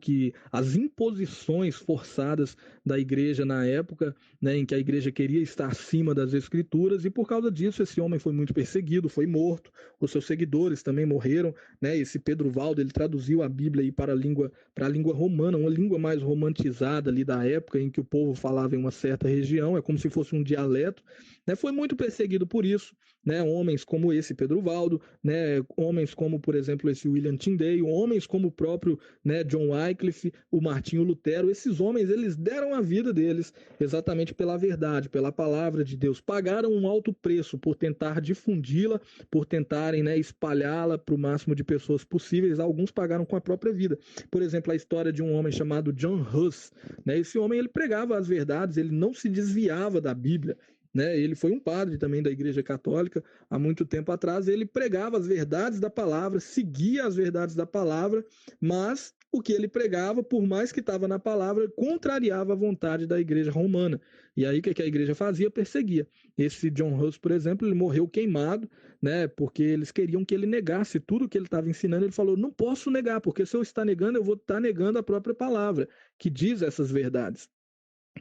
as imposições forçadas da igreja na época, né, em que a igreja queria estar acima das escrituras, e por causa disso esse homem foi muito perseguido, foi morto, os seus seguidores também morreram, né, esse Pedro Valdo, ele traduziu a Bíblia aí para a língua romana, uma língua mais romantizada ali da época, em que o povo falava em uma certa região, é como se fosse um dialeto, né? Foi muito perseguido por isso, né? Homens como esse Pedro Valdo, né? Homens como, por exemplo, esse William Tyndale, homens como o próprio, né, John Wycliffe, o Martinho Lutero, esses homens, eles deram a vida deles exatamente pela verdade, pela palavra de Deus, pagaram um alto preço por tentar difundi-la, por tentarem, né, espalhá-la para o máximo de pessoas possíveis. Alguns pagaram com a própria vida. Por exemplo, a história de um homem chamado John Huss, né? Esse homem, ele pregava as verdades, ele não se desviava da Bíblia, né? Ele foi um padre também da Igreja Católica há muito tempo atrás. Ele pregava as verdades da palavra, seguia as verdades da palavra, mas o que ele pregava, por mais que estava na palavra, contrariava a vontade da Igreja Romana. E aí o que a Igreja fazia? Perseguia. Esse John Huss, por exemplo, ele morreu queimado, né? Porque eles queriam que ele negasse tudo que ele estava ensinando. Ele falou: não posso negar, porque se eu estar negando, eu vou estar negando a própria palavra que diz essas verdades.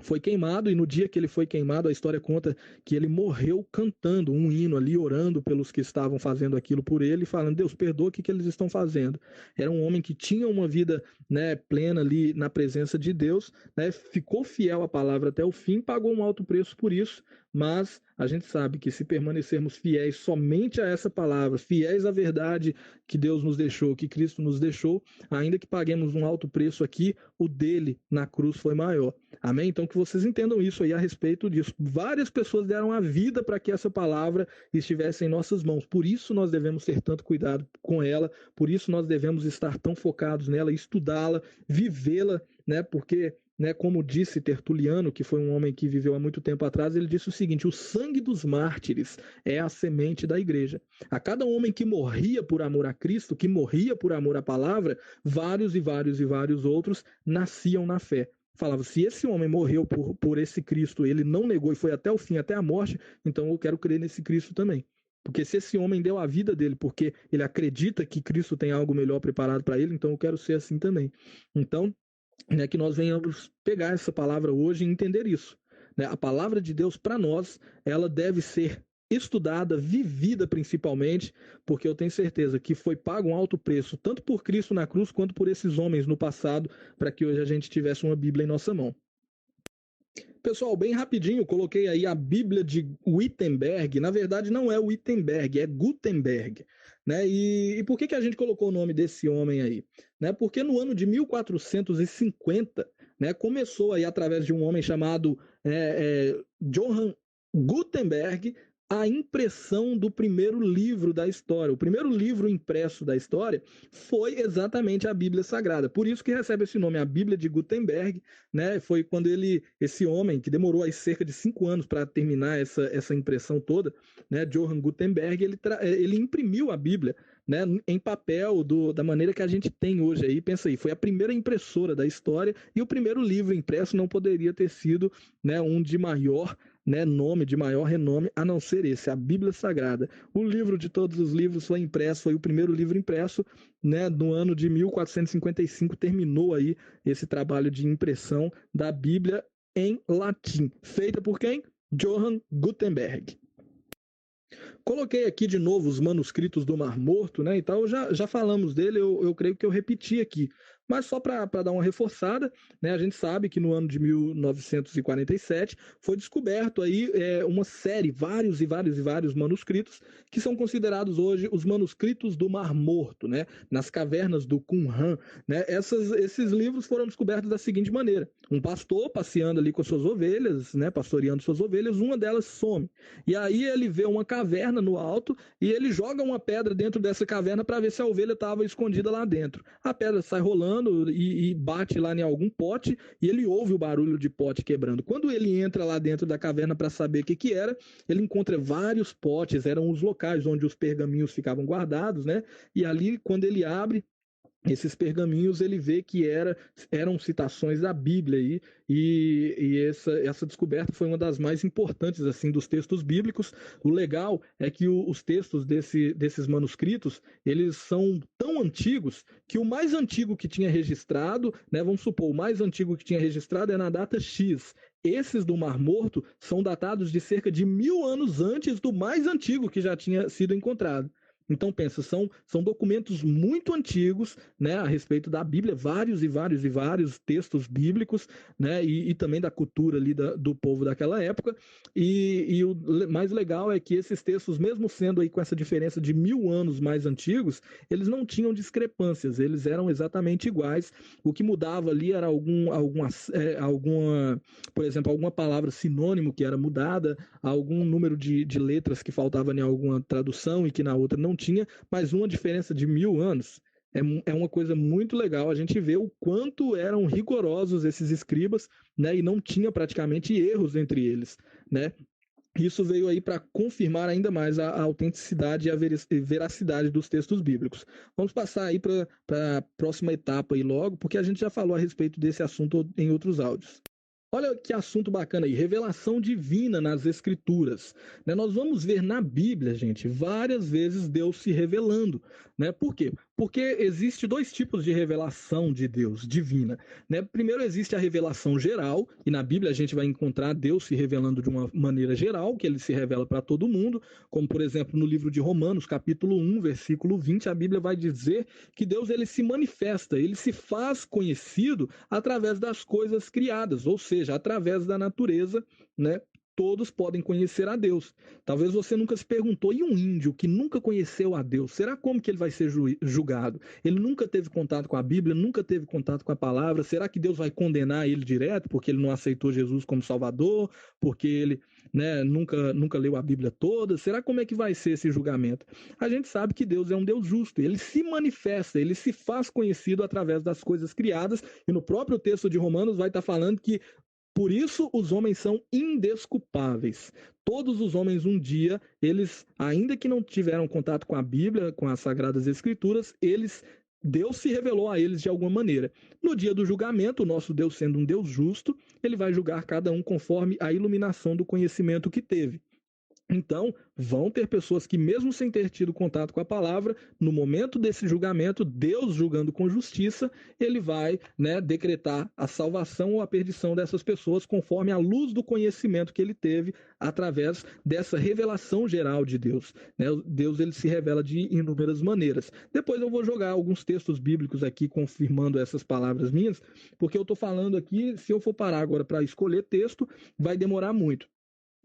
Foi queimado, e no dia que ele foi queimado, a história conta que ele morreu cantando um hino ali, orando pelos que estavam fazendo aquilo por ele, falando: Deus, perdoa o que eles estão fazendo. Era um homem que tinha uma vida, né, plena ali na presença de Deus, né, ficou fiel à palavra até o fim, pagou um alto preço por isso, mas a gente sabe que se permanecermos fiéis somente a essa palavra, fiéis à verdade que Deus nos deixou, que Cristo nos deixou, ainda que paguemos um alto preço aqui, o dele na cruz foi maior. Amém? Então que vocês entendam isso aí a respeito disso. Várias pessoas deram a vida para que essa palavra estivesse em nossas mãos. Por isso nós devemos ter tanto cuidado com ela, por isso nós devemos estar tão focados nela, estudá-la, vivê-la, né? Porque, né, como disse Tertuliano, que foi um homem que viveu há muito tempo atrás, ele disse o seguinte: o sangue dos mártires é a semente da igreja. A cada homem que morria por amor a Cristo, que morria por amor à palavra, vários e vários e vários outros nasciam na fé. Falava: se esse homem morreu por esse Cristo, ele não negou e foi até o fim, até a morte, então eu quero crer nesse Cristo também. Porque se esse homem deu a vida dele porque ele acredita que Cristo tem algo melhor preparado para ele, então eu quero ser assim também. Então, né, que nós venhamos pegar essa palavra hoje e entender isso, né? A palavra de Deus para nós, ela deve ser estudada, vivida principalmente, porque eu tenho certeza que foi pago um alto preço, tanto por Cristo na cruz, quanto por esses homens no passado, para que hoje a gente tivesse uma Bíblia em nossa mão. Pessoal, bem rapidinho, coloquei aí a Bíblia de Wittenberg. Na verdade, não é Wittenberg, é Gutenberg. Né? E por que a gente colocou o nome desse homem aí? Né? Porque no ano de 1450, né, começou aí, através de um homem chamado Johann Gutenberg, a impressão do primeiro livro da história. O primeiro livro impresso da história foi exatamente a Bíblia Sagrada. Por isso que recebe esse nome, a Bíblia de Gutenberg, né? Foi quando esse homem, que demorou aí cerca de 5 anos para terminar essa impressão toda, né? Johann Gutenberg, ele imprimiu a Bíblia, né, em papel da maneira que a gente tem hoje aí. Pensa aí, foi a primeira impressora da história, e o primeiro livro impresso não poderia ter sido, né, um de maior, né, nome, de maior renome, a não ser esse, a Bíblia Sagrada. O livro de todos os livros foi impresso, foi o primeiro livro impresso, né, no ano de 1455, terminou aí esse trabalho de impressão da Bíblia em latim. Feita por quem? Johann Gutenberg. Coloquei aqui de novo os manuscritos do Mar Morto, né? Então já falamos dele, eu creio que eu repeti aqui. Mas só para dar uma reforçada, né, a gente sabe que no ano de 1947 foi descoberto aí uma série, vários e vários e vários manuscritos, que são considerados hoje os manuscritos do Mar Morto, né, nas cavernas do Qumran. Né? Esses livros foram descobertos da seguinte maneira: um pastor passeando ali com suas ovelhas, né, pastoreando suas ovelhas, uma delas some. E aí ele vê uma caverna no alto e ele joga uma pedra dentro dessa caverna para ver se a ovelha estava escondida lá dentro. A pedra sai rolando e bate lá em algum pote, e ele ouve o barulho de pote quebrando. Quando ele entra lá dentro da caverna para saber o que era, ele encontra vários potes, eram os locais onde os pergaminhos ficavam guardados, né? E ali, quando ele abre, esses pergaminhos ele vê que eram citações da Bíblia aí, e essa descoberta foi uma das mais importantes assim dos textos bíblicos. O legal é que os textos desses manuscritos eles são tão antigos que o mais antigo que tinha registrado, né, vamos supor, o mais antigo que tinha registrado é na data X. Esses do Mar Morto são datados de cerca de 1000 anos antes do mais antigo que já tinha sido encontrado. Então, pensa, são documentos muito antigos, né, a respeito da Bíblia, vários e vários e vários textos bíblicos, né, e também da cultura ali do povo daquela época. E o mais legal é que esses textos, mesmo sendo aí com essa diferença de 1000 anos mais antigos, eles não tinham discrepâncias, eles eram exatamente iguais. O que mudava ali era alguma, por exemplo, alguma palavra sinônimo que era mudada, algum número de letras que faltava em alguma tradução e que na outra não tinha, mas uma diferença de 1000 anos é uma coisa muito legal. A gente vê o quanto eram rigorosos esses escribas, né, e não tinha praticamente erros entre eles, né. Isso veio aí para confirmar ainda mais a autenticidade e a veracidade dos textos bíblicos. Vamos passar aí para a próxima etapa aí logo, porque a gente já falou a respeito desse assunto em outros áudios. Olha que assunto bacana aí, revelação divina nas Escrituras. Né? Nós vamos ver na Bíblia, gente, várias vezes Deus se revelando. Né? Por quê? Porque existe dois tipos de revelação de Deus, divina. Né? Primeiro existe a revelação geral, e na Bíblia a gente vai encontrar Deus se revelando de uma maneira geral, que ele se revela para todo mundo, como por exemplo no livro de Romanos, capítulo 1, versículo 20, a Bíblia vai dizer que Deus ele se manifesta, ele se faz conhecido através das coisas criadas, ou seja, através da natureza, né? Todos podem conhecer a Deus. Talvez você nunca se perguntou, e um índio que nunca conheceu a Deus, será como que ele vai ser julgado? Ele nunca teve contato com a Bíblia, nunca teve contato com a palavra, será que Deus vai condenar ele direto porque ele não aceitou Jesus como Salvador, porque ele, né, nunca leu a Bíblia toda? Será como é que vai ser esse julgamento? A gente sabe que Deus é um Deus justo, ele se manifesta, ele se faz conhecido através das coisas criadas, e no próprio texto de Romanos vai estar falando que por isso os homens são indesculpáveis. Todos os homens um dia, eles, ainda que não tiveram contato com a Bíblia, com as Sagradas Escrituras, Deus se revelou a eles de alguma maneira. No dia do julgamento, o nosso Deus sendo um Deus justo, ele vai julgar cada um conforme a iluminação do conhecimento que teve. Então, vão ter pessoas que, mesmo sem ter tido contato com a palavra, no momento desse julgamento, Deus julgando com justiça, ele vai, né, decretar a salvação ou a perdição dessas pessoas conforme a luz do conhecimento que ele teve através dessa revelação geral de Deus. Né? Deus ele se revela de inúmeras maneiras. Depois eu vou jogar alguns textos bíblicos aqui confirmando essas palavras minhas, porque eu estou falando aqui, se eu for parar agora para escolher texto, vai demorar muito.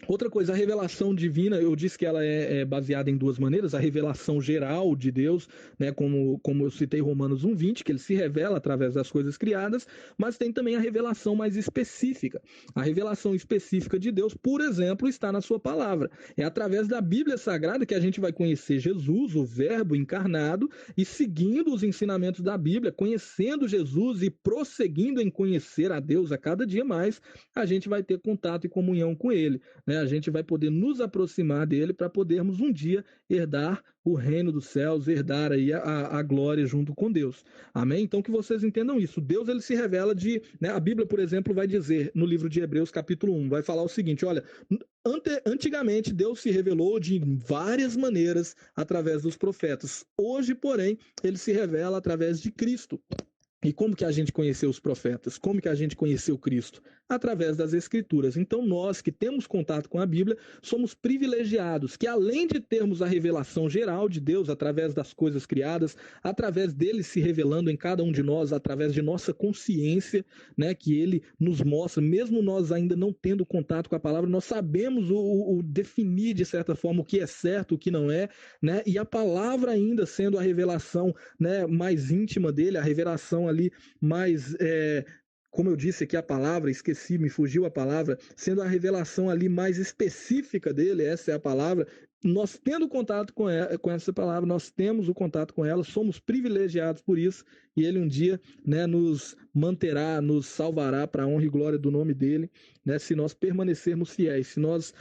Outra coisa, a revelação divina, eu disse que ela é baseada em duas maneiras, a revelação geral de Deus, né, como eu citei Romanos 1:20, que ele se revela através das coisas criadas, mas tem também a revelação mais específica. A revelação específica de Deus, por exemplo, está na sua palavra. É através da Bíblia Sagrada que a gente vai conhecer Jesus, o Verbo encarnado, e seguindo os ensinamentos da Bíblia, conhecendo Jesus e prosseguindo em conhecer a Deus a cada dia mais, a gente vai ter contato e comunhão com ele. Né? A gente vai poder nos aproximar dele para podermos um dia herdar o reino dos céus, herdar aí a glória junto com Deus. Amém? Então que vocês entendam isso. Deus ele se revela né? A Bíblia, por exemplo, vai dizer no livro de Hebreus, capítulo 1, vai falar o seguinte, olha, antigamente Deus se revelou de várias maneiras através dos profetas. Hoje, porém, ele se revela através de Cristo. E como que a gente conheceu os profetas? Como que a gente conheceu Cristo? Através das Escrituras. Então nós que temos contato com a Bíblia, somos privilegiados, que além de termos a revelação geral de Deus através das coisas criadas, através dele se revelando em cada um de nós, através de nossa consciência, né, que ele nos mostra, mesmo nós ainda não tendo contato com a palavra, nós sabemos o definir de certa forma o que é certo, o que não é, né, e a palavra ainda sendo a revelação, né, mais íntima dele, a revelação ali mais, como eu disse aqui a palavra, esqueci, me fugiu a palavra, sendo a revelação ali mais específica dele, essa é a palavra, nós tendo contato com essa palavra, nós temos o contato com ela, somos privilegiados por isso, e ele um dia, né, nos manterá, nos salvará para a honra e glória do nome dele, né, se nós permanecermos fiéis, se nós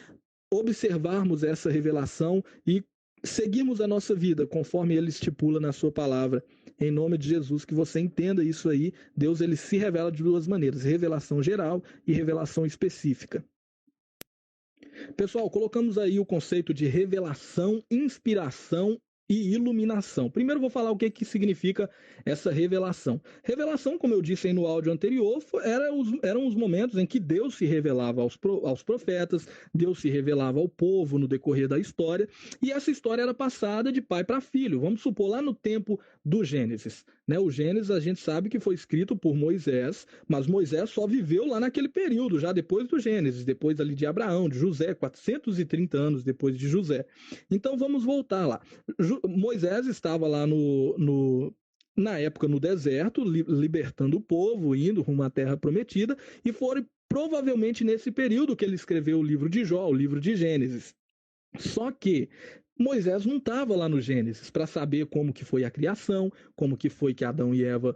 observarmos essa revelação e seguirmos a nossa vida conforme ele estipula na sua palavra. em nome de Jesus, que você entenda isso aí. Deus, ele se revela de duas maneiras: revelação geral e revelação específica. Pessoal, colocamos aí o conceito de revelação, inspiração e iluminação. Primeiro vou falar o que significa essa revelação. Revelação, como eu disse aí no áudio anterior, eram os momentos em que Deus se revelava aos profetas, Deus se revelava ao povo no decorrer da história, e essa história era passada de pai para filho. Vamos supor, lá no tempo do Gênesis. O Gênesis a gente sabe que foi escrito por Moisés, mas Moisés só viveu lá naquele período, já depois do Gênesis, depois ali de Abraão, de José, 430 anos depois de José. Então vamos voltar lá. Moisés estava lá na época no deserto, libertando o povo, indo rumo à terra prometida, e foi provavelmente nesse período que ele escreveu o livro de Jó, o livro de Gênesis. Só que Moisés não estava lá no Gênesis para saber como que foi a criação, como que foi que Adão e Eva,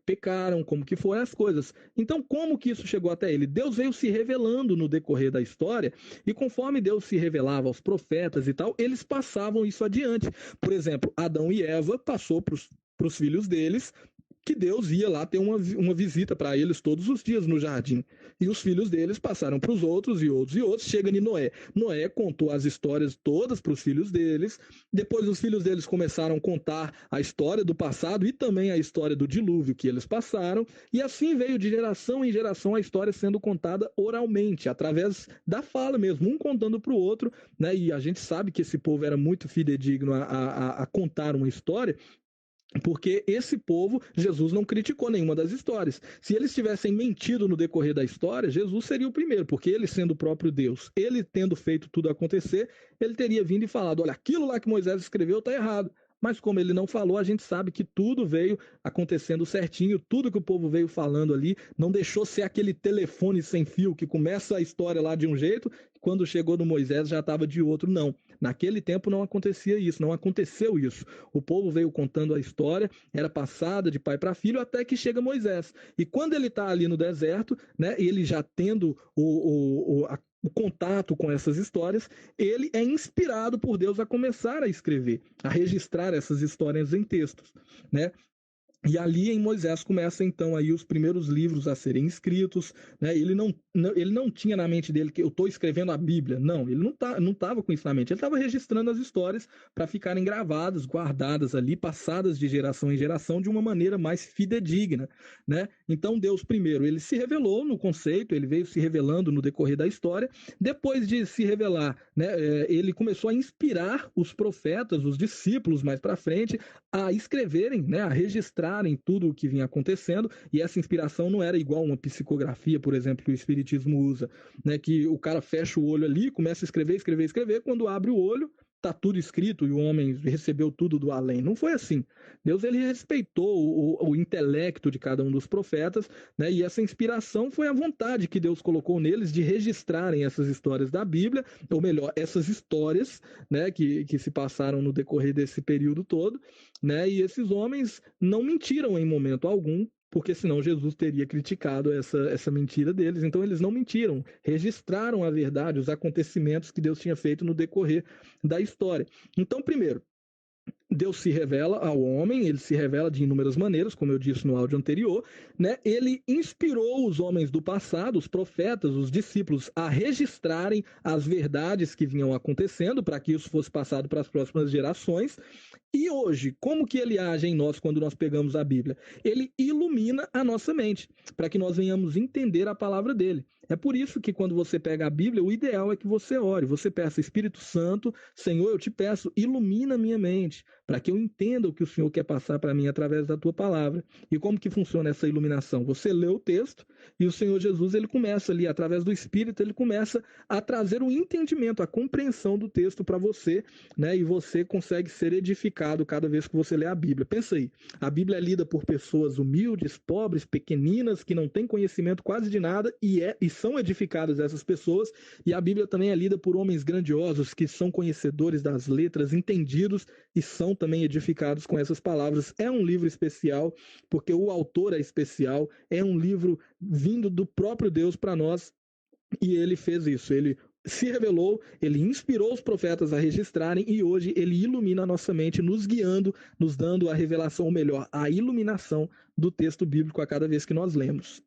pecaram, como que foram as coisas. Então, como que isso chegou até ele? Deus veio se revelando no decorrer da história, e conforme Deus se revelava aos profetas e tal, eles passavam isso adiante. Por exemplo, Adão e Eva passou para os filhos deles, que Deus ia lá ter uma visita para eles todos os dias no jardim. E os filhos deles passaram para os outros e outros e outros. Chega em Noé. Noé contou as histórias todas para os filhos deles. Depois os filhos deles começaram a contar a história do passado e também a história do dilúvio que eles passaram. E assim veio de geração em geração a história sendo contada oralmente, através da fala mesmo, um contando para o outro. E a gente sabe que esse povo era muito fidedigno a contar uma história, porque esse povo, Jesus não criticou nenhuma das histórias. Se eles tivessem mentido no decorrer da história, Jesus seria o primeiro, porque ele sendo o próprio Deus, ele tendo feito tudo acontecer, ele teria vindo e falado: olha, aquilo lá que Moisés escreveu está errado. Mas como ele não falou, a gente sabe que tudo veio acontecendo certinho, tudo que o povo veio falando ali, não deixou ser aquele telefone sem fio que começa a história lá de um jeito, quando chegou no Moisés já estava de outro. Não, naquele tempo não acontecia isso, não aconteceu isso. O povo veio contando a história, era passada de pai para filho, até que chega Moisés. E quando ele está ali no deserto, ele já tendo o contato com essas histórias, ele é inspirado por Deus a começar a escrever, a registrar essas histórias em textos, E ali em Moisés começa então aí os primeiros livros a serem escritos, Ele não tinha na mente dele que eu estou escrevendo a Bíblia, não, ele não estava com isso na mente, ele estava registrando as histórias para ficarem gravadas, guardadas ali, passadas de geração em geração de uma maneira mais fidedigna, Então Deus primeiro, ele se revelou no conceito, ele veio se revelando no decorrer da história, depois de se revelar, ele começou a inspirar os profetas, os discípulos mais para frente, a escreverem, a registrarem tudo o que vinha acontecendo, e essa inspiração não era igual uma psicografia, por exemplo, que o Espiritismo usa, que o cara fecha o olho ali, começa a escrever, quando abre o olho, está tudo escrito e o homem recebeu tudo do além. Não foi assim. Deus, ele respeitou o intelecto de cada um dos profetas, e essa inspiração foi a vontade que Deus colocou neles de registrarem essas histórias da Bíblia, ou melhor, essas histórias, que se passaram no decorrer desse período todo, e esses homens não mentiram em momento algum, porque senão Jesus teria criticado essa mentira deles. Então eles não mentiram, registraram a verdade, os acontecimentos que Deus tinha feito no decorrer da história. Então, primeiro, Deus se revela ao homem, ele se revela de inúmeras maneiras, como eu disse no áudio anterior, Ele inspirou os homens do passado, os profetas, os discípulos, a registrarem as verdades que vinham acontecendo, para que isso fosse passado para as próximas gerações. E hoje, como que ele age em nós quando nós pegamos a Bíblia? Ele ilumina a nossa mente, para que nós venhamos entender a palavra dele. É por isso que quando você pega a Bíblia, o ideal é que você ore, você peça: Espírito Santo, Senhor, eu te peço, ilumina a minha mente, para que eu entenda o que o Senhor quer passar para mim através da tua palavra. E como que funciona essa iluminação? Você lê o texto e o Senhor Jesus, ele começa ali, através do Espírito, ele começa a trazer o entendimento, a compreensão do texto para você, e você consegue ser edificado cada vez que você lê a Bíblia. Pensa aí, a Bíblia é lida por pessoas humildes, pobres, pequeninas, que não têm conhecimento quase de nada, e são edificadas essas pessoas, e a Bíblia também é lida por homens grandiosos, que são conhecedores das letras, entendidos, e são também edificados com essas palavras. É um livro especial, porque o autor é especial, é um livro vindo do próprio Deus para nós, e ele fez isso, ele se revelou, ele inspirou os profetas a registrarem e hoje ele ilumina a nossa mente, nos guiando, nos dando a revelação, ou melhor, a iluminação do texto bíblico a cada vez que nós lemos.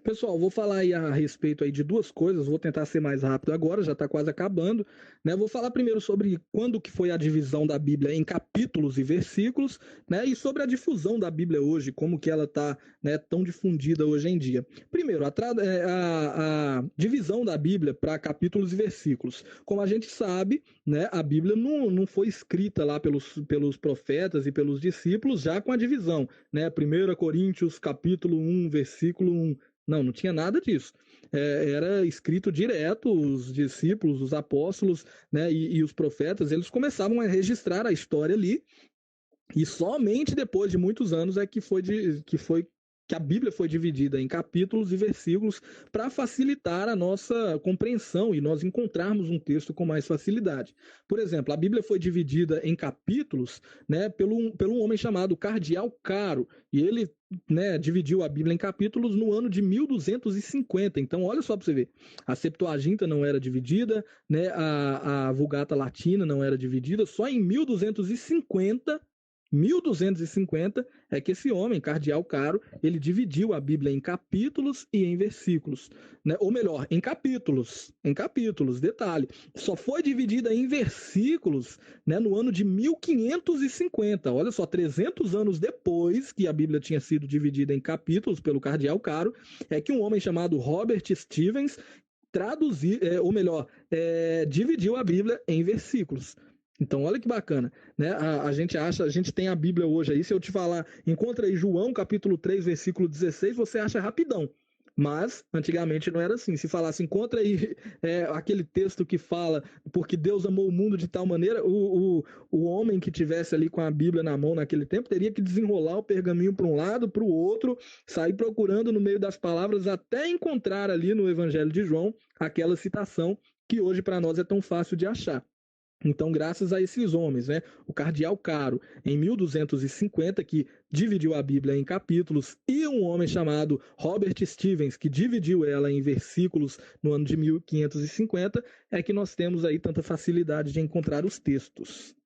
Pessoal, vou falar aí a respeito aí de duas coisas, vou tentar ser mais rápido agora, já está quase acabando, né? Vou falar primeiro sobre quando que foi a divisão da Bíblia em capítulos e versículos, né? E sobre a difusão da Bíblia hoje, como que ela está, né, tão difundida hoje em dia. Primeiro, a divisão da Bíblia para capítulos e versículos. Como a gente sabe, né, a Bíblia não foi escrita lá pelos profetas e pelos discípulos já com a divisão, né? 1 Coríntios capítulo 1, versículo 1. Não tinha nada disso. Era escrito direto, os discípulos, os apóstolos, né, e os profetas, eles começavam a registrar a história ali, e somente depois de muitos anos é que a Bíblia foi dividida em capítulos e versículos para facilitar a nossa compreensão e nós encontrarmos um texto com mais facilidade. Por exemplo, a Bíblia foi dividida em capítulos, né, pelo um homem chamado Cardeal Caro, e ele, né, dividiu a Bíblia em capítulos no ano de 1250. Então, olha só para você ver, a Septuaginta não era dividida, né, a Vulgata Latina não era dividida, só em 1250 é que esse homem, Cardeal Caro, ele dividiu a Bíblia em capítulos e em versículos, né? Ou melhor, em capítulos, detalhe. Só foi dividida em versículos, né, no ano de 1550. Olha só, 300 anos depois que a Bíblia tinha sido dividida em capítulos pelo Cardeal Caro, é que um homem chamado Robert Stevens dividiu a Bíblia em versículos. Então, olha que bacana, né? A gente tem a Bíblia hoje aí, se eu te falar, encontra aí João capítulo 3, versículo 16, você acha rapidão. Mas, antigamente não era assim. Se falasse, encontra aí aquele texto que fala, porque Deus amou o mundo de tal maneira, o homem que tivesse ali com a Bíblia na mão naquele tempo, teria que desenrolar o pergaminho para um lado, para o outro, sair procurando no meio das palavras, até encontrar ali no Evangelho de João, aquela citação que hoje para nós é tão fácil de achar. Então, graças a esses homens, né, o Cardeal Caro, em 1250, que dividiu a Bíblia em capítulos, e um homem chamado Robert Stevens, que dividiu ela em versículos no ano de 1550, é que nós temos aí tanta facilidade de encontrar os textos.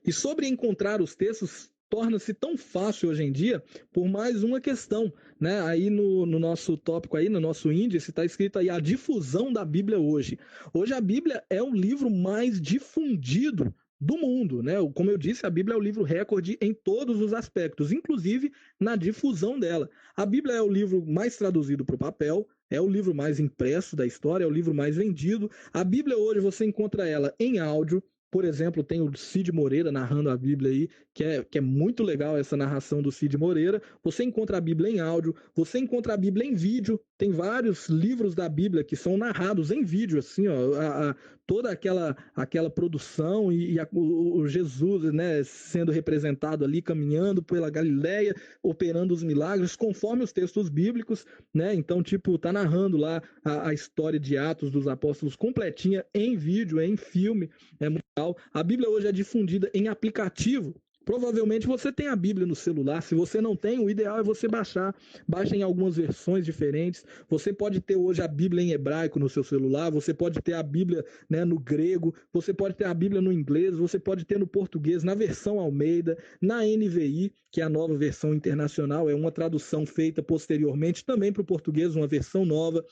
E sobre encontrar os textos, torna-se tão fácil hoje em dia por mais uma questão, né? Aí no nosso tópico aí, no nosso índice, está escrito aí a difusão da Bíblia hoje. Hoje a Bíblia é o livro mais difundido do mundo, né? Como eu disse, a Bíblia é o livro recorde em todos os aspectos, inclusive na difusão dela. A Bíblia é o livro mais traduzido para o papel, é o livro mais impresso da história, é o livro mais vendido. A Bíblia hoje você encontra ela em áudio. Por exemplo, tem o Cid Moreira narrando a Bíblia aí, que é muito legal essa narração do Cid Moreira. Você encontra a Bíblia em áudio, você encontra a Bíblia em vídeo. Tem vários livros da Bíblia que são narrados em vídeo, assim, ó, toda aquela produção e o Jesus, né, sendo representado ali, caminhando pela Galileia, operando os milagres, conforme os textos bíblicos, né? Então, tipo, tá narrando lá a história de Atos dos Apóstolos completinha em vídeo, em filme. É muito legal. A Bíblia hoje é difundida em aplicativo. Provavelmente você tem a Bíblia no celular. Se você não tem, o ideal é você baixar. Baixa em algumas versões diferentes. Você pode ter hoje a Bíblia em hebraico no seu celular. Você pode ter a Bíblia, né, no grego. Você pode ter a Bíblia no inglês. Você pode ter no português, na versão Almeida, na NVI, que é a nova versão internacional. É uma tradução feita posteriormente também para o português, uma versão nova.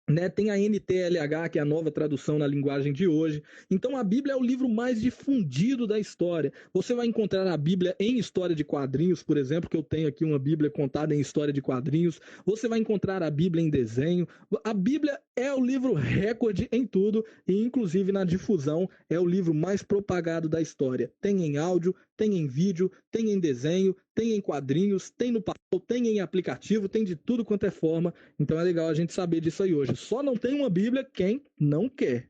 Né, tem a NTLH, que é a nova tradução na linguagem de hoje. Então a Bíblia é o livro mais difundido da história. Você vai encontrar a Bíblia em história de quadrinhos, por exemplo, que eu tenho aqui uma Bíblia contada em história de quadrinhos. Você vai encontrar a Bíblia em desenho. A Bíblia é o livro recorde em tudo, e inclusive na difusão é o livro mais propagado da história. Tem em áudio, tem em vídeo, tem em desenho, tem em quadrinhos, tem no papel, tem em aplicativo, tem de tudo quanto é forma. Então é legal a gente saber disso aí hoje. Só não tem uma Bíblia quem não quer.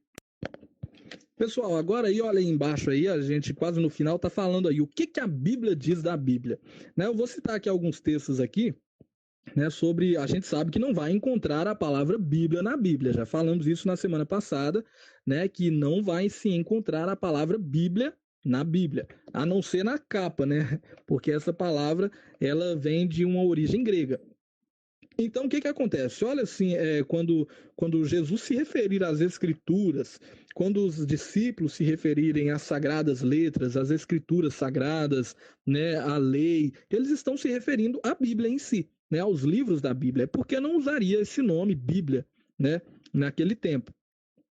Pessoal, agora aí, olha aí embaixo aí, a gente quase no final tá falando aí o que a Bíblia diz da Bíblia. Né, eu vou citar aqui alguns textos aqui, né, sobre, a gente sabe que não vai encontrar a palavra Bíblia na Bíblia. Já falamos isso na semana passada, né, que não vai se encontrar a palavra Bíblia na Bíblia, a não ser na capa, né? Porque essa palavra ela vem de uma origem grega. Então, o que que acontece? Olha assim, quando Jesus se referir às Escrituras, quando os discípulos se referirem às sagradas letras, às Escrituras sagradas, né, à lei, eles estão se referindo à Bíblia em si, né, aos livros da Bíblia. Por que não usaria esse nome Bíblia, né, naquele tempo?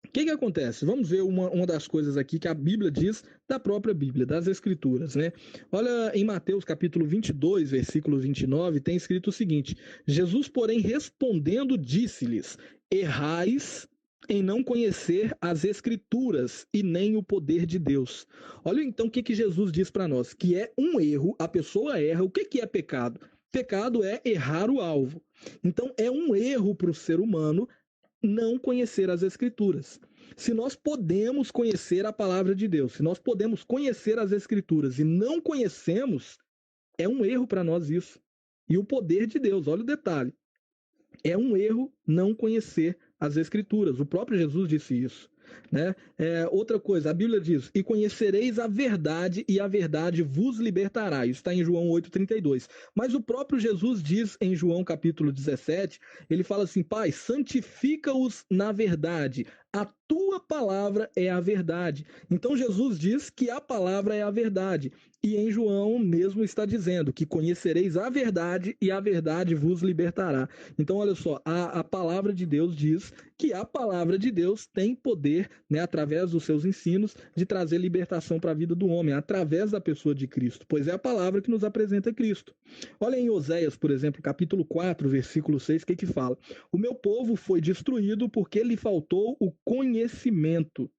O que que acontece? Vamos ver uma das coisas aqui que a Bíblia diz da própria Bíblia, das Escrituras, né? Olha, em Mateus capítulo 22, versículo 29, tem escrito o seguinte: Jesus, porém, respondendo, disse-lhes: errais em não conhecer as Escrituras e nem o poder de Deus. Olha então o que que Jesus diz para nós, que é um erro, a pessoa erra. O que que é pecado? Pecado é errar o alvo. Então, é um erro para o ser humano não conhecer as Escrituras. Se nós podemos conhecer a palavra de Deus, se nós podemos conhecer as Escrituras e não conhecemos, é um erro para nós isso. E o poder de Deus, olha o detalhe, é um erro não conhecer as Escrituras. O próprio Jesus disse isso. Né? Outra coisa, a Bíblia diz: e conhecereis a verdade, e a verdade vos libertará. Isso está em João 8,32. Mas o próprio Jesus diz em João capítulo 17, ele fala assim: Pai, santifica-os na verdade. A tua palavra é a verdade. Então Jesus diz que a palavra é a verdade. E em João mesmo está dizendo que conhecereis a verdade e a verdade vos libertará. Então, olha só, a palavra de Deus diz que a palavra de Deus tem poder, né, através dos seus ensinos, de trazer libertação para a vida do homem, através da pessoa de Cristo, pois é a palavra que nos apresenta Cristo. Olha em Oséias, por exemplo, capítulo 4, versículo 6, o que que fala? O meu povo foi destruído porque lhe faltou o conhecimento.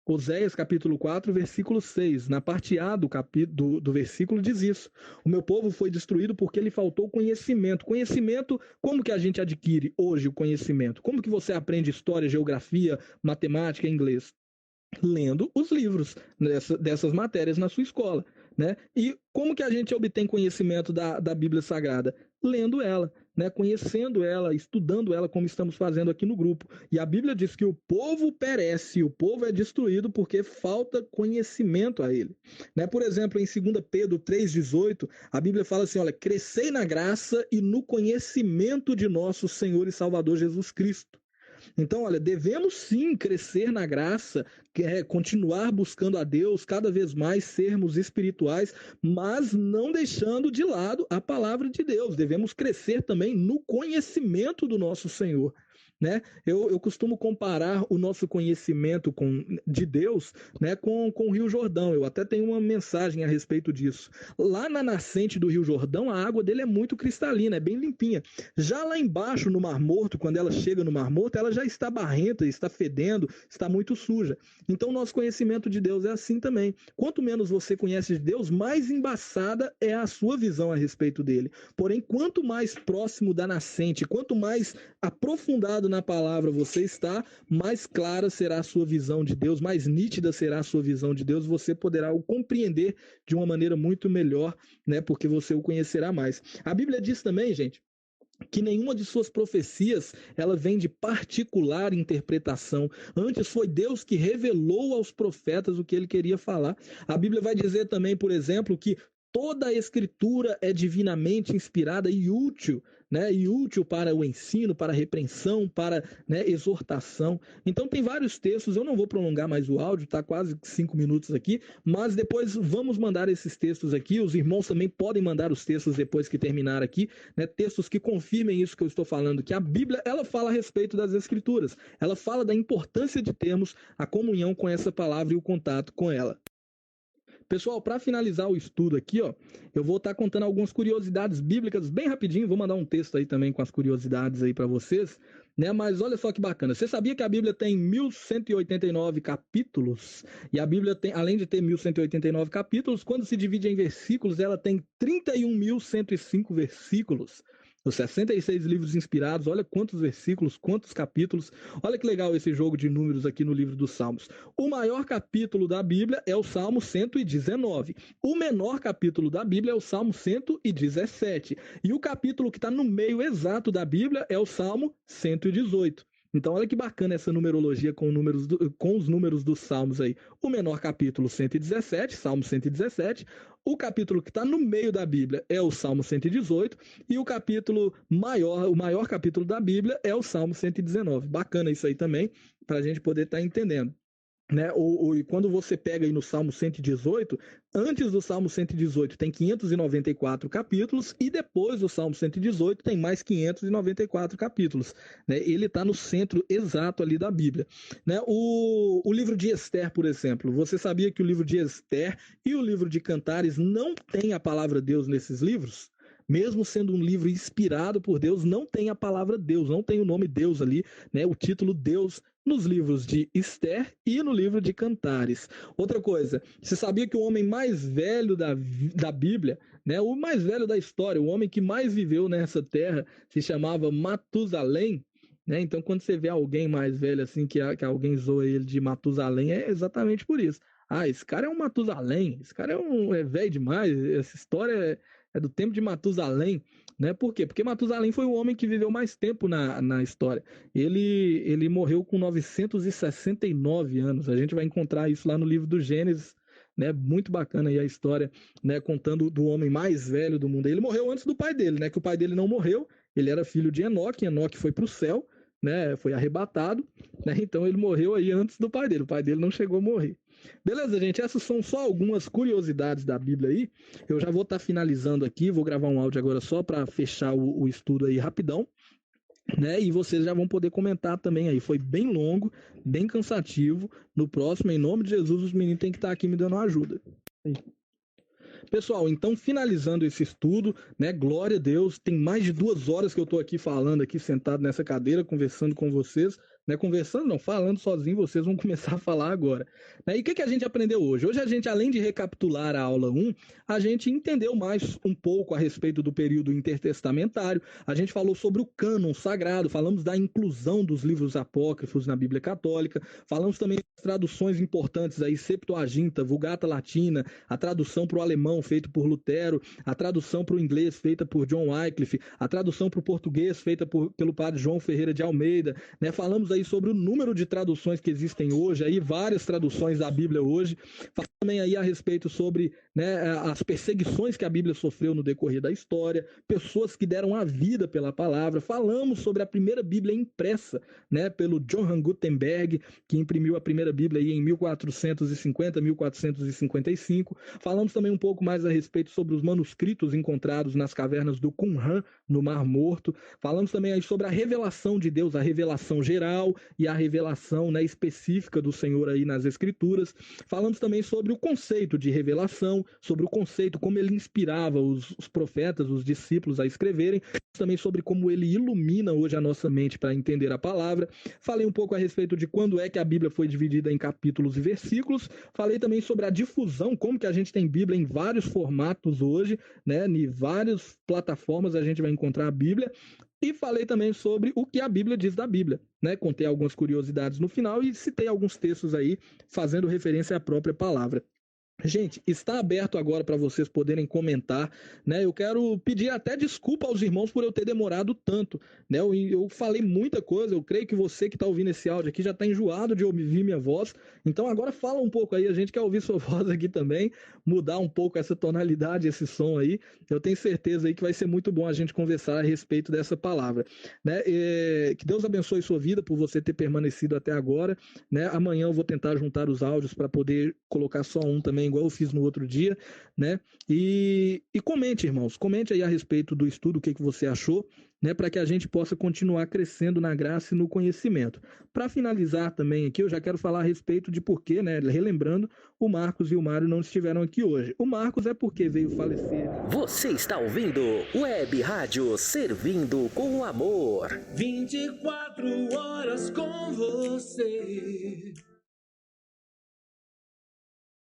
Oséias capítulo 4, versículo 6, na parte A do versículo diz isso. O meu povo foi destruído porque lhe faltou conhecimento. Conhecimento, como que a gente adquire hoje o conhecimento? Como que você aprende história, geografia, matemática, inglês? Lendo os livros dessas matérias na sua escola. Né? E como que a gente obtém conhecimento da Bíblia Sagrada? Lendo ela, né? Conhecendo ela, estudando ela, como estamos fazendo aqui no grupo. E a Bíblia diz que o povo perece, o povo é destruído porque falta conhecimento a ele. Né? Por exemplo, em 2 Pedro 3,18, a Bíblia fala assim: olha, crescei na graça e no conhecimento de nosso Senhor e Salvador Jesus Cristo. Então, olha, devemos sim crescer na graça, continuar buscando a Deus, cada vez mais sermos espirituais, mas não deixando de lado a palavra de Deus. Devemos crescer também no conhecimento do nosso Senhor. Né? Eu costumo comparar o nosso conhecimento de Deus, né, com o Rio Jordão. Eu até tenho uma mensagem a respeito disso. Lá na nascente do Rio Jordão, a água dele é muito cristalina, é bem limpinha. Já lá embaixo no Mar Morto, quando ela chega no Mar Morto, ela já está barrenta, está fedendo, está muito suja. Então, o nosso conhecimento de Deus é assim também. Quanto menos você conhece de Deus, mais embaçada é a sua visão a respeito dele. Porém, quanto mais próximo da nascente, quanto mais aprofundado na palavra você está, mais clara será a sua visão de Deus, mais nítida será a sua visão de Deus, você poderá o compreender de uma maneira muito melhor, né? Porque você o conhecerá mais. A Bíblia diz também, gente, que nenhuma de suas profecias ela vem de particular interpretação. Antes foi Deus que revelou aos profetas o que ele queria falar. A Bíblia vai dizer também, por exemplo, que toda a escritura é divinamente inspirada e útil, né? E útil para o ensino, para a repreensão, para, né, exortação. Então tem vários textos, eu não vou prolongar mais o áudio, está quase 5 minutos aqui, mas depois vamos mandar esses textos aqui, os irmãos também podem mandar os textos depois que terminar aqui, né? Textos que confirmem isso que eu estou falando, que a Bíblia, ela fala a respeito das Escrituras, ela fala da importância de termos a comunhão com essa palavra e o contato com ela. Pessoal, para finalizar o estudo aqui, ó, eu vou estar contando algumas curiosidades bíblicas bem rapidinho. Vou mandar um texto aí também com as curiosidades aí para vocês, né? Mas olha só que bacana. Você sabia que a Bíblia tem 1189 capítulos? E a Bíblia tem, além de ter 1189 capítulos, quando se divide em versículos, ela tem 31.105 versículos. Os 66 livros inspirados, olha quantos versículos, quantos capítulos. Olha que legal esse jogo de números aqui no livro dos Salmos. O maior capítulo da Bíblia é o Salmo 119. O menor capítulo da Bíblia é o Salmo 117. E o capítulo que está no meio exato da Bíblia é o Salmo 118. Então, olha que bacana essa numerologia com os números dos salmos aí. O menor capítulo 117, Salmo 117. O capítulo que está no meio da Bíblia é o Salmo 118. E o maior capítulo da Bíblia é o Salmo 119. Bacana isso aí também, para a gente poder estar entendendo. Né? E quando você pega aí no Salmo 118, antes do Salmo 118 tem 594 capítulos e depois do Salmo 118 tem mais 594 capítulos. Né? Ele está no centro exato ali da Bíblia. Né? O livro de Ester, por exemplo, você sabia que o livro de Ester e o livro de Cantares não tem a palavra Deus nesses livros? Mesmo sendo um livro inspirado por Deus, não tem a palavra Deus, não tem o nome Deus ali, né? O título Deus nos livros de Ester e no livro de Cantares. Outra coisa, você sabia que o homem mais velho da Bíblia, né, o mais velho da história, o homem que mais viveu nessa terra, se chamava Matusalém? Né? Então, quando você vê alguém mais velho assim, que alguém zoa ele de Matusalém, é exatamente por isso. Ah, esse cara é um Matusalém, esse cara é velho demais, essa história é do tempo de Matusalém, né? Por quê? Porque Matusalém foi o homem que viveu mais tempo na história. Ele morreu com 969 anos. A gente vai encontrar isso lá no livro do Gênesis, né? Muito bacana aí a história, né? Contando do homem mais velho do mundo. Ele morreu antes do pai dele, né? Que o pai dele não morreu. Ele era filho de Enoque. Enoque foi para o céu, né? Foi arrebatado, né? Então ele morreu aí antes do pai dele. O pai dele não chegou a morrer. Beleza, gente? Essas são só algumas curiosidades da Bíblia aí. Eu já vou estar finalizando aqui, vou gravar um áudio agora só para fechar o estudo aí rapidão, né? E vocês já vão poder comentar também aí. Foi bem longo, bem cansativo. No próximo, em nome de Jesus, os meninos têm que estar aqui me dando uma ajuda. Pessoal, então finalizando esse estudo, né? Glória a Deus, tem mais de 2 horas que eu estou aqui falando, aqui sentado nessa cadeira, conversando com vocês. Né, conversando não, falando sozinho, vocês vão começar a falar agora. Né, e o que a gente aprendeu hoje? Hoje a gente, além de recapitular a aula 1, a gente entendeu mais um pouco a respeito do período intertestamentário, a gente falou sobre o cânon sagrado, falamos da inclusão dos livros apócrifos na Bíblia Católica, falamos também das traduções importantes aí, Septuaginta, Vulgata Latina, a tradução para o alemão feita por Lutero, a tradução para o inglês feita por John Wycliffe, a tradução para o português feita pelo padre João Ferreira de Almeida, né, falamos aí sobre o número de traduções que existem hoje, aí várias traduções da Bíblia hoje. Falamos também aí a respeito sobre, né, as perseguições que a Bíblia sofreu no decorrer da história, pessoas que deram a vida pela palavra. Falamos sobre a primeira Bíblia impressa, né, pelo Johann Gutenberg, que imprimiu a primeira Bíblia aí em 1450, 1455. Falamos também um pouco mais a respeito sobre os manuscritos encontrados nas cavernas do Qumran, no Mar Morto. Falamos também aí sobre a revelação de Deus, a revelação geral e a revelação, né, específica do Senhor aí nas Escrituras. Falamos também sobre o conceito de revelação, sobre o conceito, como ele inspirava os profetas, os discípulos a escreverem, também sobre como ele ilumina hoje a nossa mente para entender a palavra. Falei um pouco a respeito de quando é que a Bíblia foi dividida em capítulos e versículos. Falei também sobre a difusão, como que a gente tem Bíblia em vários formatos hoje, né, em várias plataformas a gente vai encontrar a Bíblia. E falei também sobre o que a Bíblia diz da Bíblia, né? Contei algumas curiosidades no final e citei alguns textos aí fazendo referência à própria palavra. Gente, está aberto agora para vocês poderem comentar, né? Eu quero pedir até desculpa aos irmãos por eu ter demorado tanto, né? Eu falei muita coisa, eu creio que você que está ouvindo esse áudio aqui já está enjoado de ouvir minha voz, então agora fala um pouco aí, a gente quer ouvir sua voz aqui também, mudar um pouco essa tonalidade, esse som aí, eu tenho certeza aí que vai ser muito bom a gente conversar a respeito dessa palavra, né? Que Deus abençoe sua vida por você ter permanecido até agora, né? Amanhã eu vou tentar juntar os áudios para poder colocar só um também, igual eu fiz no outro dia, né? E comente, irmãos, comente aí a respeito do estudo, o que você achou, né? Para que a gente possa continuar crescendo na graça e no conhecimento. Para finalizar também aqui, eu já quero falar a respeito de porquê, né? Relembrando, o Marcos e o Mário não estiveram aqui hoje. O Marcos é porque veio falecer. Você está ouvindo Web Rádio Servindo com Amor. 24 horas com você.